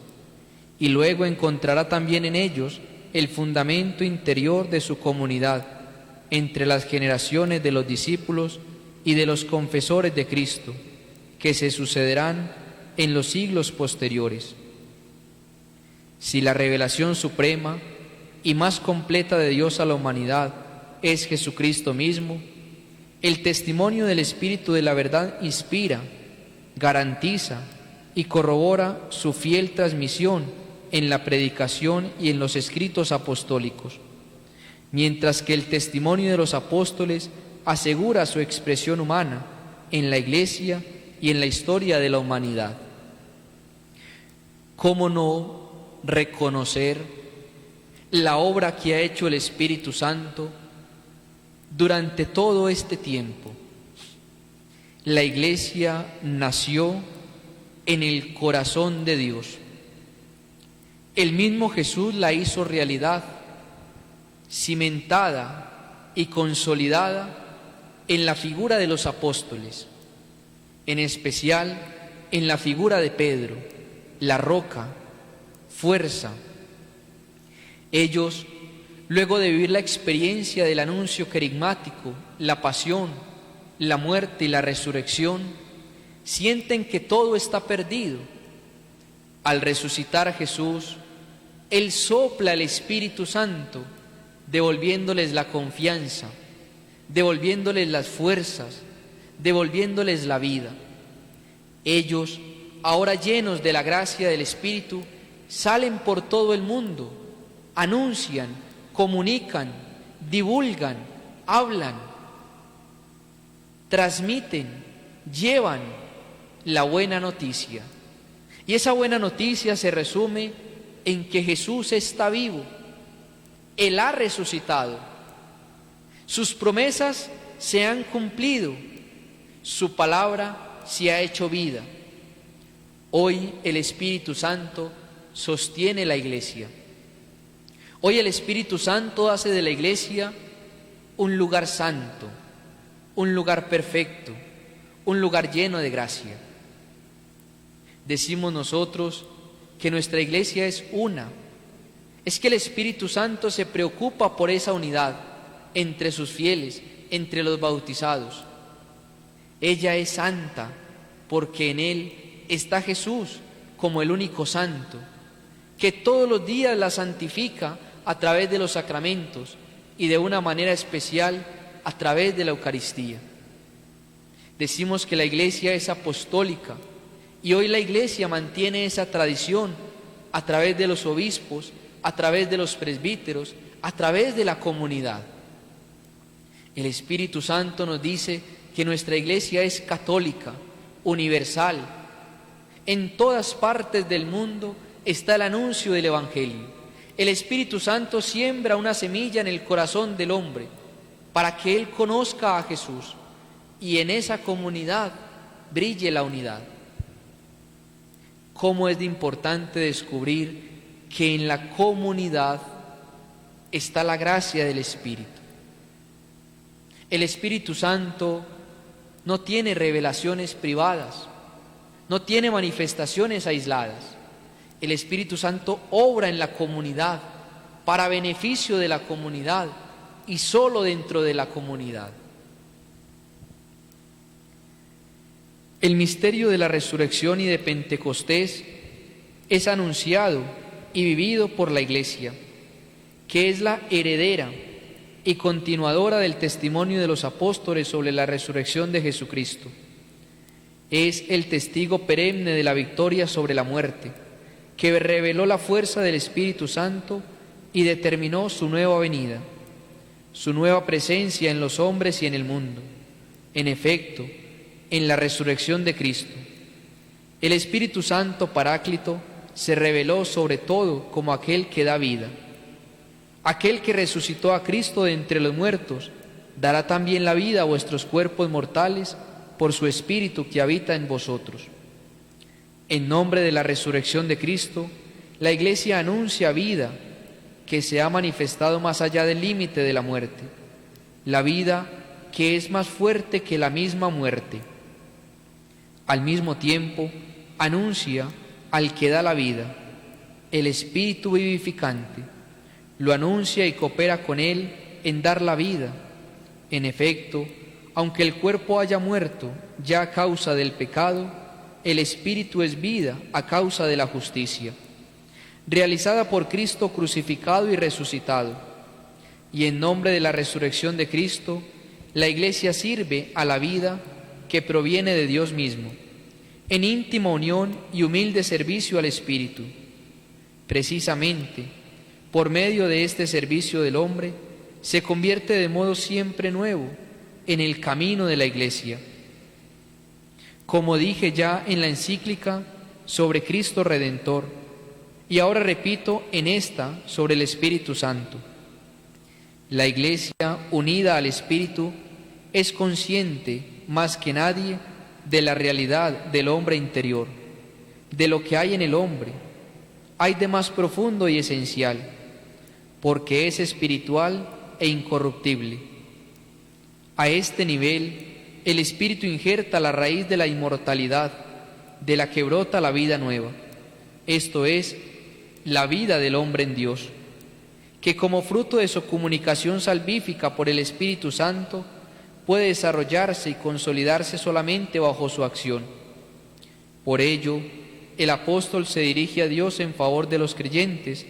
y luego encontrará también en ellos el fundamento interior de su comunidad entre las generaciones de los discípulos y de los confesores de Cristo, que se sucederán en los siglos posteriores. Si la revelación suprema y más completa de Dios a la humanidad es Jesucristo mismo, el testimonio del Espíritu de la verdad inspira, garantiza y corrobora su fiel transmisión en la predicación y en los escritos apostólicos, mientras que el testimonio de los apóstoles asegura su expresión humana en la Iglesia y en la historia de la humanidad. ¿Cómo no reconocer la obra que ha hecho el Espíritu Santo durante todo este tiempo? La Iglesia nació en el corazón de Dios. El mismo Jesús la hizo realidad, cimentada y consolidada en la figura de los apóstoles, en especial en la figura de Pedro, la roca, fuerza. Ellos, luego de vivir la experiencia del anuncio querigmático, la pasión, la muerte y la resurrección, sienten que todo está perdido. Al resucitar a Jesús, Él sopla el Espíritu Santo, devolviéndoles la confianza, devolviéndoles las fuerzas, devolviéndoles la vida. Ellos, ahora llenos de la gracia del Espíritu, salen por todo el mundo, anuncian, comunican, divulgan, hablan. transmiten, llevan la buena noticia. Y esa buena noticia se resume en que Jesús está vivo, Él ha resucitado, sus promesas se han cumplido, su palabra se ha hecho vida. Hoy el Espíritu Santo sostiene la Iglesia. Hoy el Espíritu Santo hace de la Iglesia un lugar santo, un lugar perfecto, un lugar lleno de gracia. Decimos nosotros que nuestra Iglesia es una. Es que el Espíritu Santo se preocupa por esa unidad entre sus fieles, entre los bautizados. Ella es santa porque en Él está Jesús como el único santo, que todos los días la santifica a través de los sacramentos y de una manera especial a través de la Eucaristía. Decimos que la Iglesia es apostólica y hoy la Iglesia mantiene esa tradición a través de los obispos, a través de los presbíteros, a través de la comunidad. El Espíritu Santo nos dice que nuestra Iglesia es católica, universal. En todas partes del mundo está el anuncio del Evangelio. El Espíritu Santo siembra una semilla en el corazón del hombre para que él conozca a Jesús y en esa comunidad brille la unidad. ¿Cómo es de importante descubrir que en la comunidad está la gracia del Espíritu? El Espíritu Santo no tiene revelaciones privadas, no tiene manifestaciones aisladas. El Espíritu Santo obra en la comunidad, para beneficio de la comunidad y solo dentro de la comunidad. El misterio de la resurrección y de Pentecostés es anunciado y vivido por la Iglesia, que es la heredera y continuadora del testimonio de los apóstoles sobre la resurrección de Jesucristo. Es el testigo perenne de la victoria sobre la muerte, que reveló la fuerza del Espíritu Santo y determinó su nueva venida, su nueva presencia en los hombres y en el mundo. En efecto, en la resurrección de Cristo, el Espíritu Santo Paráclito se reveló sobre todo como aquel que da vida. Aquel que resucitó a Cristo de entre los muertos dará también la vida a vuestros cuerpos mortales por su Espíritu que habita en vosotros. En nombre de la resurrección de Cristo, la Iglesia anuncia vida que se ha manifestado más allá del límite de la muerte, la vida que es más fuerte que la misma muerte. Al mismo tiempo, anuncia al que da la vida, el Espíritu vivificante, lo anuncia y coopera con él en dar la vida. En efecto, aunque el cuerpo haya muerto ya a causa del pecado, el Espíritu es vida a causa de la justicia, realizada por Cristo crucificado y resucitado. Y en nombre de la resurrección de Cristo, la Iglesia sirve a la vida que proviene de Dios mismo, en íntima unión y humilde servicio al Espíritu. Precisamente, por medio de este servicio del hombre, se convierte de modo siempre nuevo en el camino de la Iglesia. Como dije ya en la encíclica sobre Cristo Redentor, y ahora repito en esta sobre el Espíritu Santo. La Iglesia unida al Espíritu es consciente más que nadie de la realidad del hombre interior, de lo que hay en el hombre, hay de más profundo y esencial, porque es espiritual e incorruptible. A este nivel, el Espíritu injerta la raíz de la inmortalidad, de la que brota la vida nueva, esto es, la vida del hombre en Dios, que como fruto de su comunicación salvífica por el Espíritu Santo, puede desarrollarse y consolidarse solamente bajo su acción. Por ello, el apóstol se dirige a Dios en favor de los creyentes,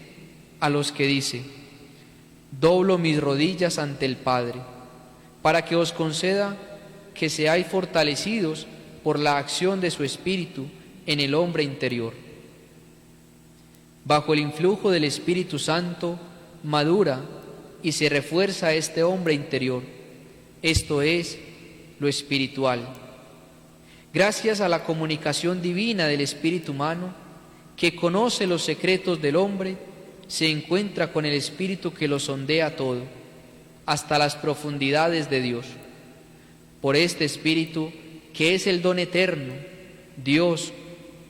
a los que dice: doblo mis rodillas ante el Padre, para que os conceda que seáis fortalecidos por la acción de su Espíritu en el hombre interior. Bajo el influjo del Espíritu Santo madura y se refuerza este hombre interior, esto es, lo espiritual. Gracias a la comunicación divina del espíritu humano, que conoce los secretos del hombre, se encuentra con el espíritu que lo sondea todo, hasta las profundidades de Dios. Por este espíritu, que es el don eterno, Dios,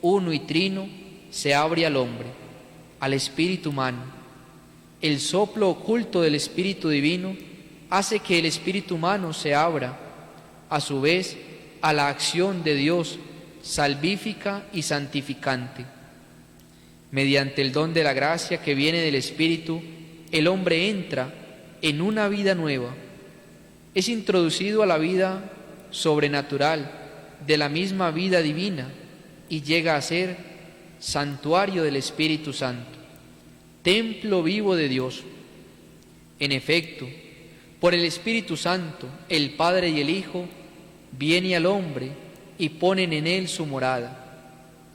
uno y trino, se abre al hombre, al espíritu humano. El soplo oculto del espíritu divino hace que el espíritu humano se abra, a su vez, a la acción de Dios salvífica y santificante. Mediante el don de la gracia que viene del Espíritu, el hombre entra en una vida nueva. Es introducido a la vida sobrenatural de la misma vida divina y llega a ser santuario del Espíritu Santo, templo vivo de Dios. En efecto, por el Espíritu Santo, el Padre y el Hijo viene al hombre y ponen en él su morada.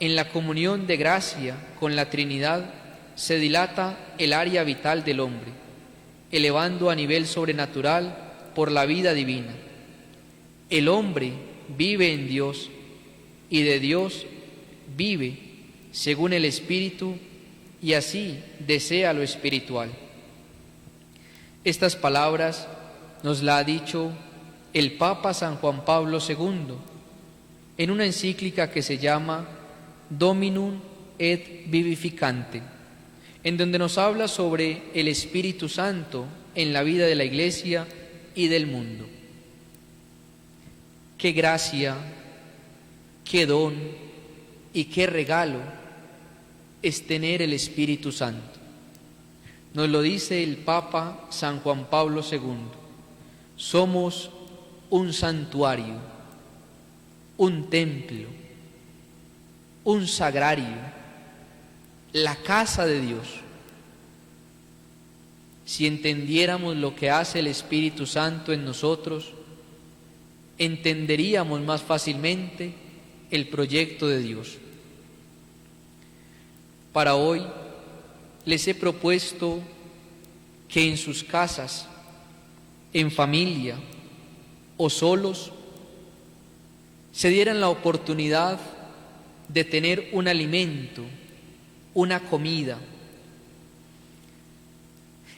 En la comunión de gracia con la Trinidad se dilata el área vital del hombre, elevando a nivel sobrenatural por la vida divina. El hombre vive en Dios y de Dios vive según el Espíritu y así desea lo espiritual. Estas palabras nos las ha dicho el Papa San Juan Pablo II en una encíclica que se llama Dominum et Vivificante, en donde nos habla sobre el Espíritu Santo en la vida de la Iglesia y del mundo. Qué gracia, qué don y qué regalo es tener el Espíritu Santo. Nos lo dice el Papa San Juan Pablo II. Somos un santuario, un templo, un sagrario, la casa de Dios. Si entendiéramos lo que hace el Espíritu Santo en nosotros, entenderíamos más fácilmente el proyecto de Dios. Para hoy les he propuesto que en sus casas, en familia o solos, se dieran la oportunidad de tener un alimento, una comida.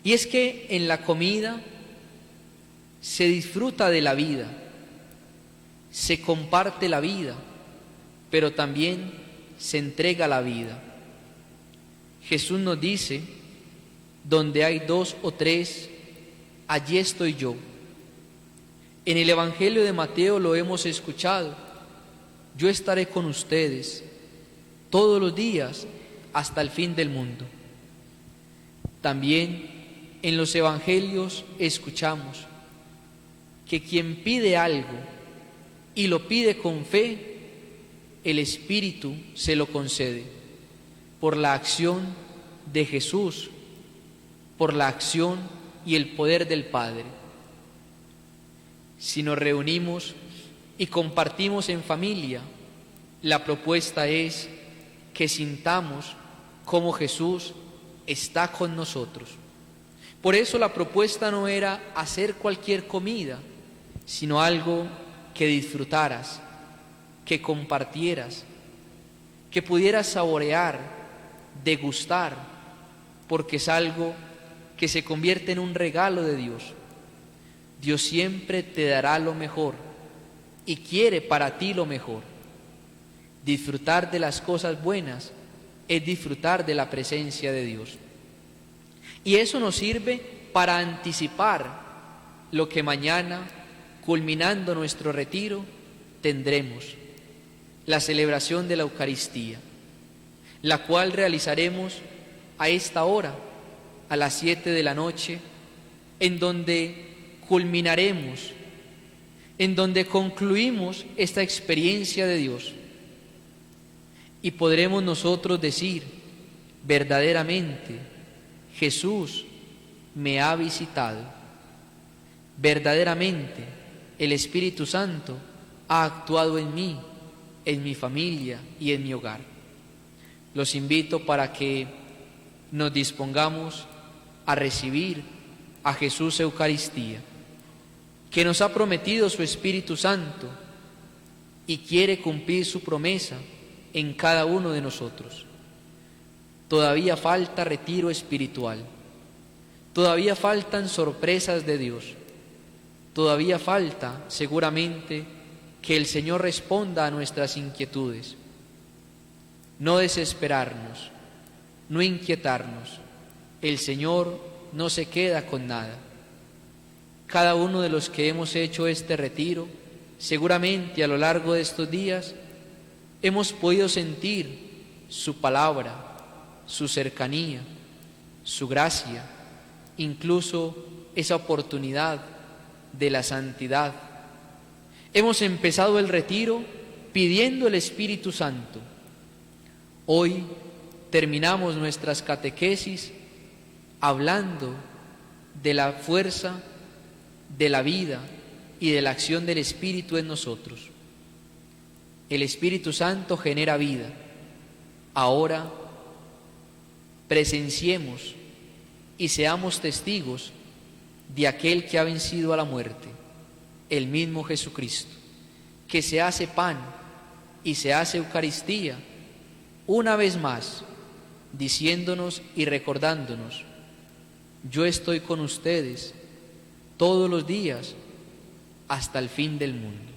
Y es que en la comida se disfruta de la vida, se comparte la vida, pero también se entrega la vida. Jesús nos dice, donde hay 2 o 3, allí estoy yo. En el Evangelio de Mateo lo hemos escuchado. Yo estaré con ustedes todos los días hasta el fin del mundo. También en los Evangelios escuchamos que quien pide algo y lo pide con fe, el Espíritu se lo concede por la acción de Jesús, por la acción y el poder del Padre. Si nos reunimos y compartimos en familia, la propuesta es que sintamos cómo Jesús está con nosotros. Por eso la propuesta no era hacer cualquier comida, sino algo que disfrutaras, que compartieras, que pudieras saborear, degustar, porque es algo que se convierte en un regalo de Dios. Dios siempre te dará lo mejor y quiere para ti lo mejor. Disfrutar de las cosas buenas es disfrutar de la presencia de Dios. Y eso nos sirve para anticipar lo que mañana, culminando nuestro retiro, tendremos, la celebración de la Eucaristía, la cual realizaremos a esta hora, a las 7 de la noche, en donde culminaremos, en donde concluimos esta experiencia de Dios. Y podremos nosotros decir, verdaderamente, Jesús me ha visitado. Verdaderamente, el Espíritu Santo ha actuado en mí, en mi familia y en mi hogar. Los invito para que nos dispongamos a recibir a Jesús Eucaristía. que nos ha prometido su Espíritu Santo y quiere cumplir su promesa en cada uno de nosotros. Todavía falta retiro espiritual, todavía faltan sorpresas de Dios, todavía falta seguramente que el Señor responda a nuestras inquietudes. No desesperarnos, no inquietarnos. El Señor no se queda con nada. Cada uno de los que hemos hecho este retiro, seguramente a lo largo de estos días, hemos podido sentir su palabra, su cercanía, su gracia, incluso esa oportunidad de la santidad. Hemos empezado el retiro pidiendo el Espíritu Santo. Hoy terminamos nuestras catequesis hablando de la fuerza, de la vida y de la acción del Espíritu en nosotros. El Espíritu Santo genera vida. Ahora presenciemos y seamos testigos de aquel que ha vencido a la muerte, el mismo Jesucristo, que se hace pan y se hace Eucaristía, una vez más, diciéndonos y recordándonos: yo estoy con ustedes todos los días hasta el fin del mundo.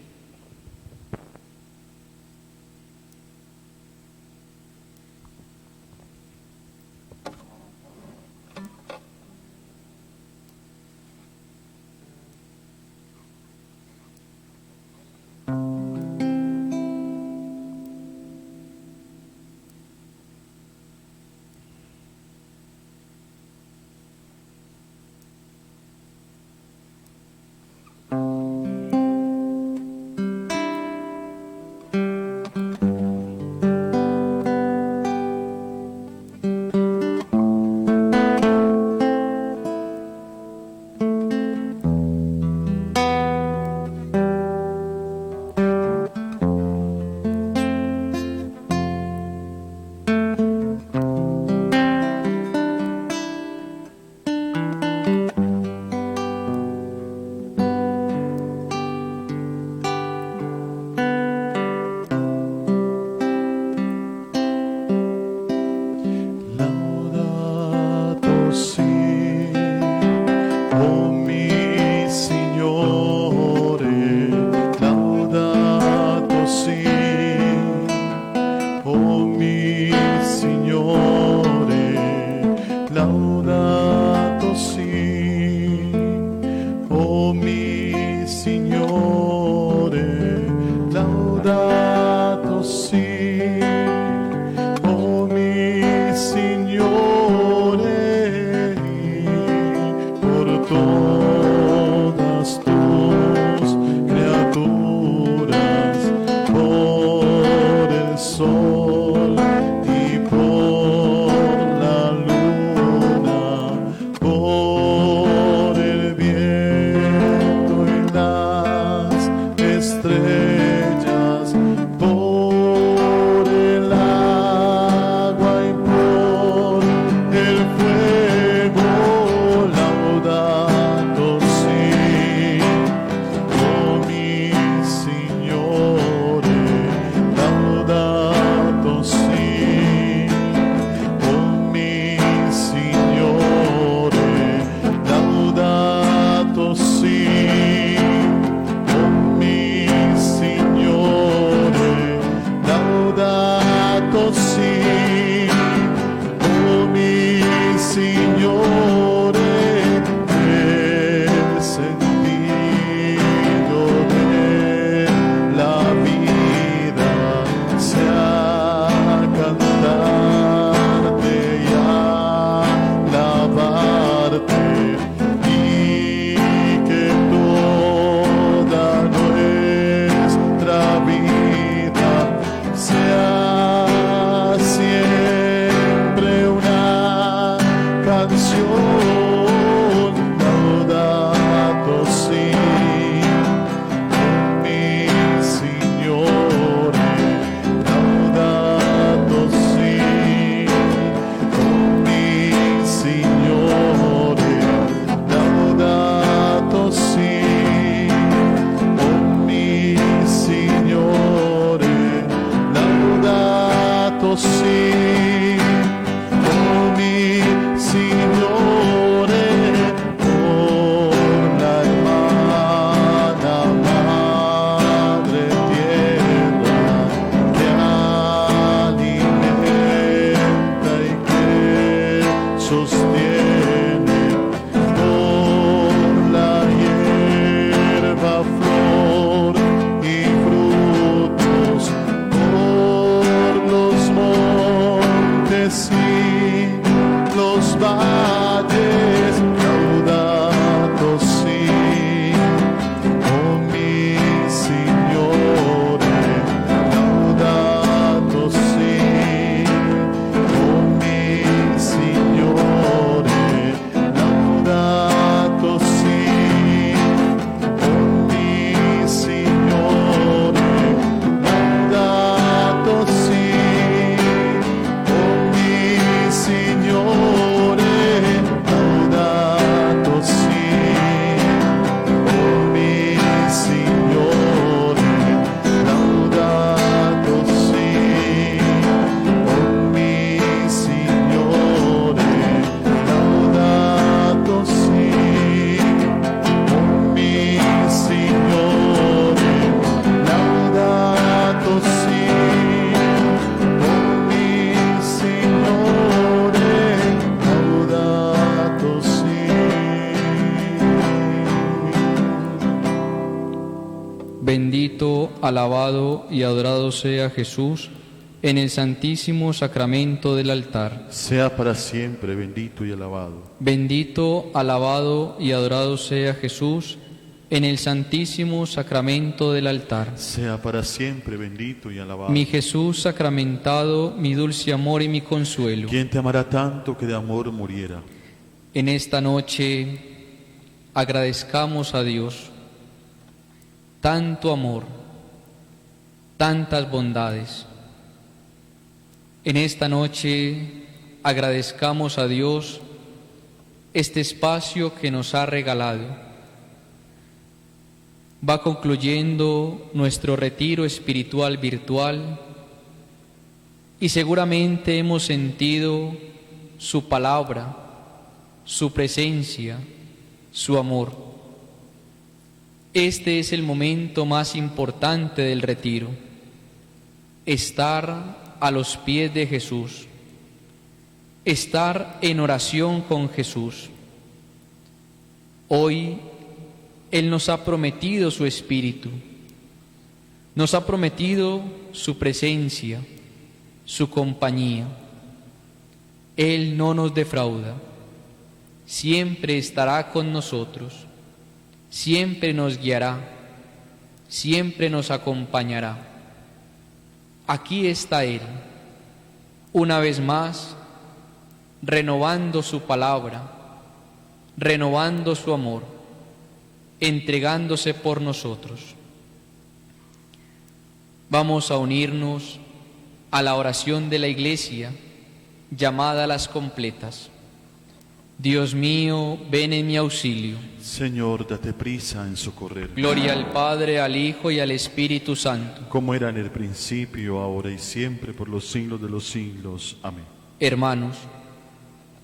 sostiene por la hierba, flor y frutos, por los montes y los valles, Laudato si, oh mi Signore, Laudato si, oh mi Signore, Laudato si, oh mi Signore, Laudato si, oh mi Signore, Laudato si, oh mi Signore, Laudato si, oh mi Signore, Laudato si, oh mi Signore, Laudato si, oh mi Signore, Laudato si. Bendito, alabado y adorado sea Jesús en el santísimo sacramento del altar. Sea para siempre bendito y alabado. Bendito, alabado y adorado sea Jesús en el santísimo sacramento del altar. Sea para siempre bendito y alabado. Mi Jesús sacramentado, mi dulce amor y mi consuelo. ¿Quién te amará tanto que de amor muriera? En esta noche agradezcamos a Dios tanto amor, tantas bondades. En esta noche agradezcamos a Dios este espacio que nos ha regalado. Va concluyendo nuestro retiro espiritual virtual y seguramente hemos sentido su palabra, su presencia, su amor. Este es el momento más importante del retiro, estar a los pies de Jesús, estar en oración con Jesús. Hoy Él nos ha prometido su Espíritu, nos ha prometido su presencia, su compañía. Él no nos defrauda, siempre estará con nosotros, siempre nos guiará, siempre nos acompañará. Aquí está Él, una vez más, renovando su palabra, renovando su amor, entregándose por nosotros. Vamos a unirnos a la oración de la Iglesia, llamada a las completas. Dios mío, ven en mi auxilio. Señor, date prisa en socorrerme. Gloria al Padre, al Hijo y al Espíritu Santo. Como era en el principio, ahora y siempre, por los siglos de los siglos. Amén. Hermanos,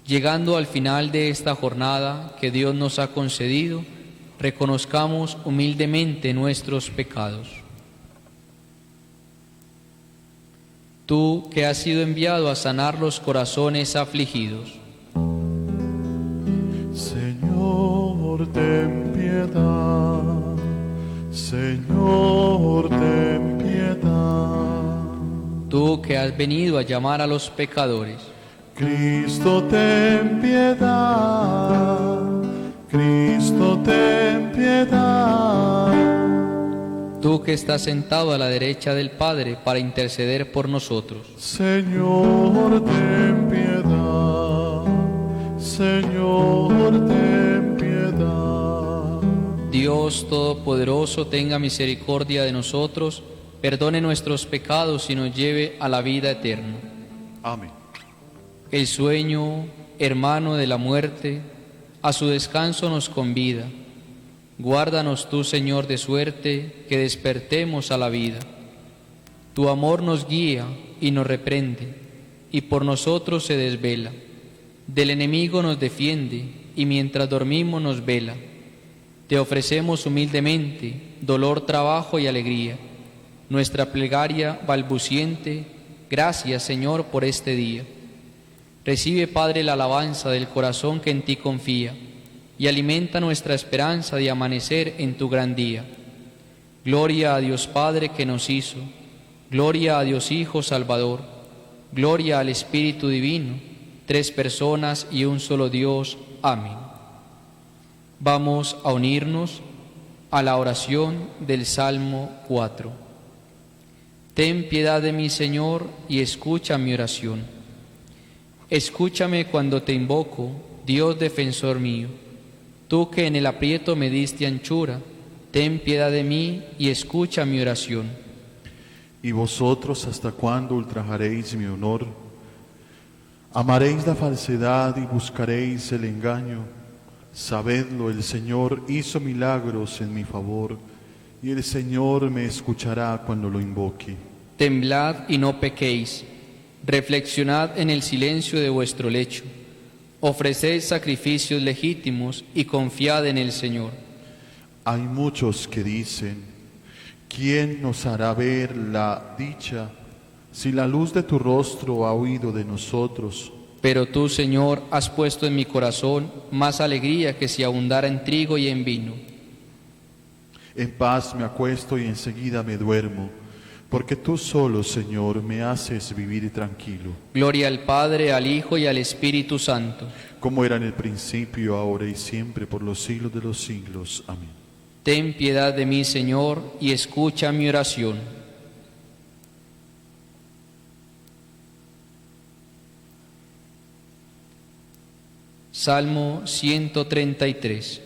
llegando al final de esta jornada que Dios nos ha concedido, reconozcamos humildemente nuestros pecados. Tú que has sido enviado a sanar los corazones afligidos, Señor, ten piedad. Señor, ten piedad. tú que has venido a llamar a los pecadores, Cristo, ten piedad. Cristo, ten piedad. tú que estás sentado a la derecha del Padre para interceder por nosotros, Señor, ten piedad. Señor, ten piedad. Dios Todopoderoso, tenga misericordia de nosotros, perdone nuestros pecados y nos lleve a la vida eterna. Amén. El sueño, hermano de la muerte, a su descanso nos convida. Guárdanos tú, Señor, de suerte que despertemos a la vida. Tu amor nos guía y nos reprende, y por nosotros se desvela. Del enemigo nos defiende, y mientras dormimos nos vela. Te ofrecemos humildemente dolor, trabajo y alegría. Nuestra plegaria balbuciente, gracias, Señor, por este día. Recibe, Padre, la alabanza del corazón que en ti confía, y alimenta nuestra esperanza de amanecer en tu gran día. Gloria a Dios Padre que nos hizo, gloria a Dios Hijo Salvador, gloria al Espíritu Divino, tres personas y un solo Dios. Amén. Vamos a unirnos a la oración del Salmo 4. Ten piedad de mí, Señor, y escucha mi oración. Escúchame cuando te invoco, Dios defensor mío. Tú que en el aprieto me diste anchura, ten piedad de mí y escucha mi oración. ¿Y vosotros hasta cuándo ultrajaréis mi honor? Amaréis la falsedad y buscaréis el engaño. Sabedlo, el Señor hizo milagros en mi favor, y el Señor me escuchará cuando lo invoque. Temblad y no pequéis, reflexionad en el silencio de vuestro lecho, ofreced sacrificios legítimos y confiad en el Señor. Hay muchos que dicen, ¿quién nos hará ver la dicha si la luz de tu rostro ha huido de nosotros? Pero tú, Señor, has puesto en mi corazón más alegría que si abundara en trigo y en vino. En paz me acuesto y enseguida me duermo, porque tú solo, Señor, me haces vivir tranquilo. Gloria al Padre, al Hijo y al Espíritu Santo. Como era en el principio, ahora y siempre, por los siglos de los siglos. Amén. Ten piedad de mí, Señor, y escucha mi oración. Salmo 133.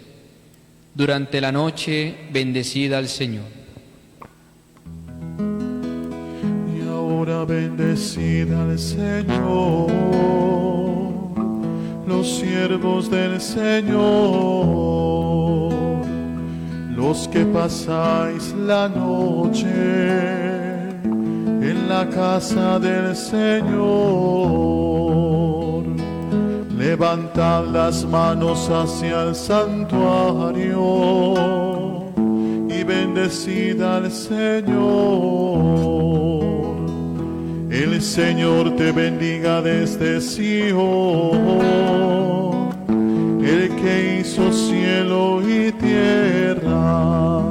Durante la noche, bendecid al Señor. Y ahora bendecid al Señor, los siervos del Señor, los que pasáis la noche en la casa del Señor. Levantad las manos hacia el santuario y bendecid al Señor. El Señor te bendiga desde Sion, el que hizo cielo y tierra.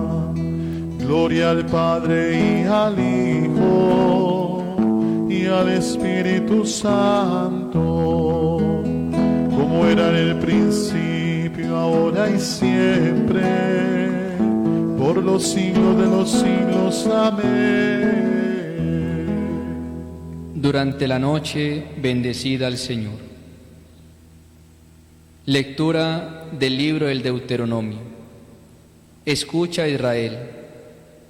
Gloria al Padre y al Hijo y al Espíritu Santo, como era en el principio, ahora y siempre, por los siglos de los siglos. Amén. Durante la noche, bendecid al Señor. Lectura del libro del Deuteronomio. Escucha, Israel,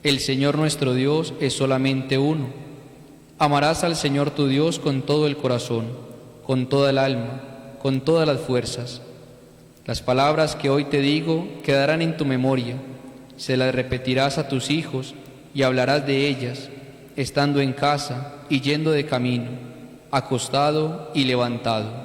el Señor nuestro Dios es solamente uno. Amarás al Señor tu Dios con todo el corazón, con toda el alma, con todas las fuerzas. Las palabras que hoy te digo quedarán en tu memoria, se las repetirás a tus hijos y hablarás de ellas, estando en casa y yendo de camino, acostado y levantado.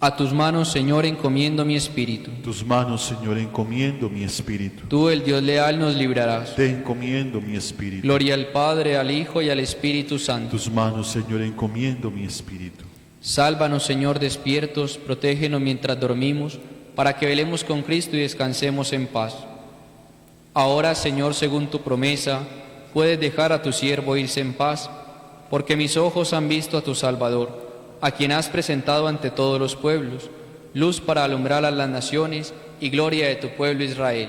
A tus manos, Señor, encomiendo mi espíritu. Tus manos, Señor, encomiendo mi espíritu. Tú, el Dios leal, nos librarás. Te encomiendo mi espíritu. Gloria al Padre, al Hijo y al Espíritu Santo. Tus manos, Señor, encomiendo mi espíritu. Sálvanos, Señor, despiertos, protégenos mientras dormimos, para que velemos con Cristo y descansemos en paz. Ahora, Señor, según tu promesa, puedes dejar a tu siervo irse en paz, porque mis ojos han visto a tu Salvador, a quien has presentado ante todos los pueblos, luz para alumbrar a las naciones y gloria de tu pueblo Israel.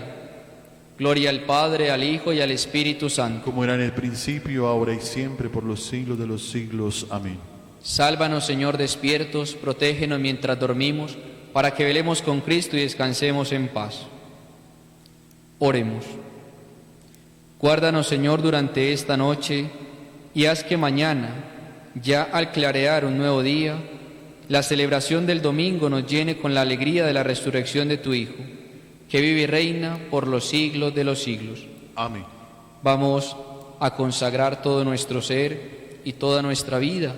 Gloria al Padre, al Hijo y al Espíritu Santo. Como era en el principio, ahora y siempre, por los siglos de los siglos. Amén. Sálvanos, Señor, despiertos, protégenos mientras dormimos, para que velemos con Cristo y descansemos en paz. Oremos. Guárdanos, Señor, durante esta noche, y haz que mañana, ya al clarear un nuevo día, la celebración del domingo nos llene con la alegría de la resurrección de tu Hijo, que vive y reina por los siglos de los siglos. Amén. Vamos a consagrar todo nuestro ser y toda nuestra vida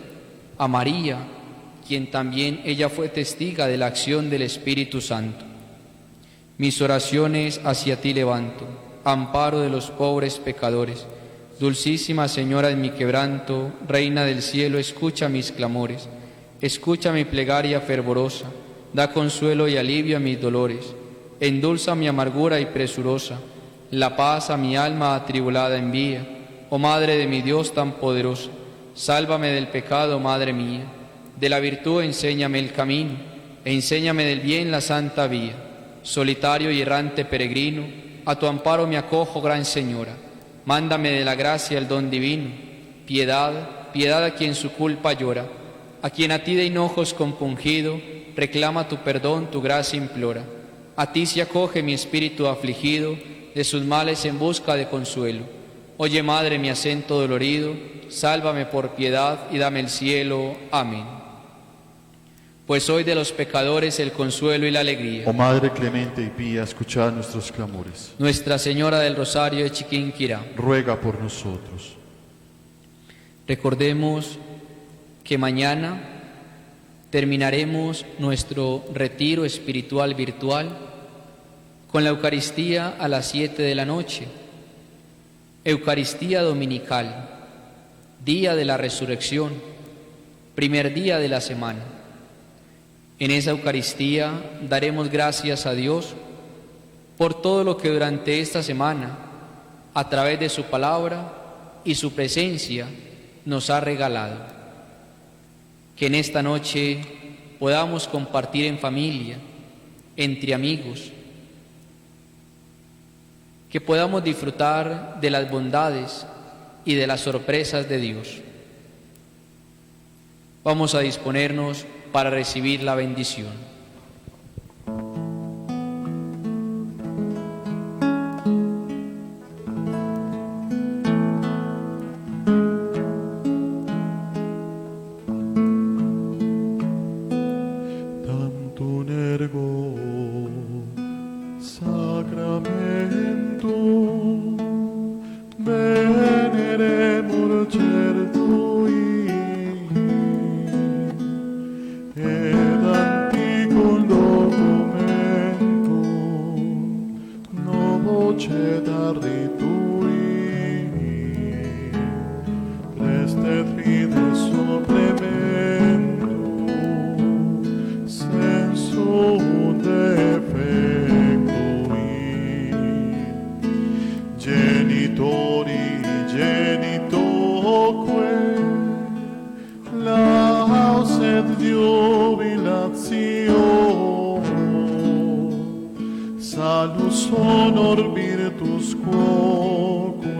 a María, quien también ella fue testiga de la acción del Espíritu Santo. Mis oraciones hacia ti levanto, amparo de los pobres pecadores. Dulcísima Señora en mi quebranto, Reina del cielo, escucha mis clamores. Escucha mi plegaria fervorosa, da consuelo y alivio a mis dolores. Endulza mi amargura y presurosa, la paz a mi alma atribulada envía. Oh Madre de mi Dios tan poderosa, sálvame del pecado, Madre mía. De la virtud enséñame el camino, e enséñame del bien la santa vía. Solitario y errante peregrino, a tu amparo me acojo, Gran Señora. Mándame de la gracia el don divino. Piedad, piedad a quien su culpa llora, a quien a ti de hinojos compungido, reclama tu perdón, tu gracia implora. A ti se acoge mi espíritu afligido, de sus males en busca de consuelo. Oye, Madre, mi acento dolorido, sálvame por piedad y dame el cielo. Amén. Pues soy de los pecadores el consuelo y la alegría. Oh Madre clemente y pía, escuchad nuestros clamores. Nuestra Señora del Rosario de Chiquinquirá, Ruega por nosotros. recordemos que mañana terminaremos nuestro retiro espiritual virtual con la Eucaristía a las 7 de la noche. Eucaristía dominical, día de la resurrección, primer día de la semana. En esa Eucaristía daremos gracias a Dios por todo lo que durante esta semana, a través de su palabra y su presencia, nos ha regalado. Que en esta noche podamos compartir en familia, entre amigos, que podamos disfrutar de las bondades y de las sorpresas de Dios. Vamos a disponernos para recibir la bendición. Tantum ergo sacramentum veneremur certui ed antiquum documentum novoce darritui prestet fides supplementum sensum defectui genitori genitoque laus et jubilatio salus honor virtus quoque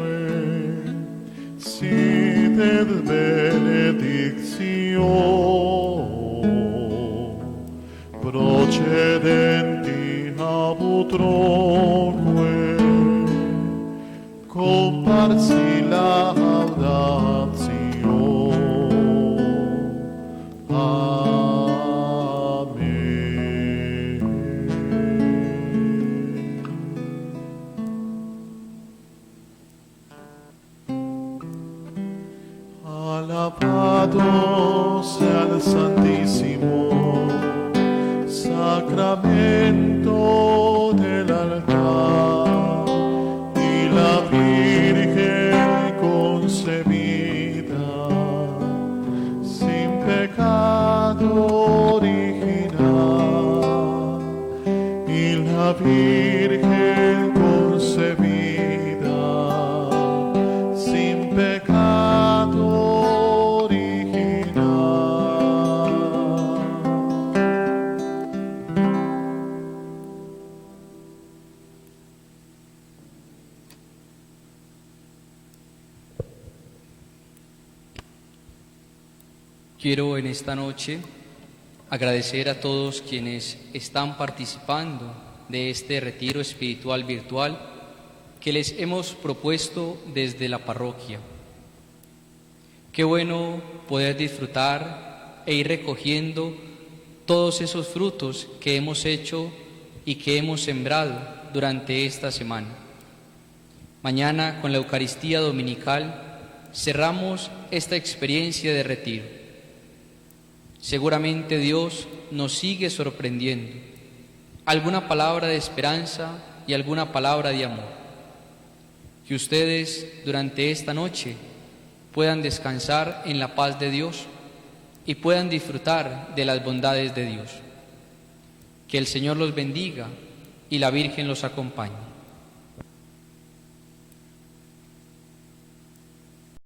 sit et benedictio procedenti ab utroque comparsi laudatio. Amén. Alabado sea el Santísimo Sacramento del altar y la Virgen concebida sin pecado original y la Virgen concebida sin pecado original. Quiero en esta noche agradecer a todos quienes están participando de este retiro espiritual virtual que les hemos propuesto desde la parroquia. Qué bueno poder disfrutar e ir recogiendo todos esos frutos que hemos hecho y que hemos sembrado durante esta semana. Mañana, con la Eucaristía dominical, cerramos esta experiencia de retiro. Seguramente Dios nos sigue sorprendiendo alguna palabra de esperanza y alguna palabra de amor. Que ustedes durante esta noche puedan descansar en la paz de Dios y puedan disfrutar de las bondades de Dios. Que el Señor los bendiga y la Virgen los acompañe.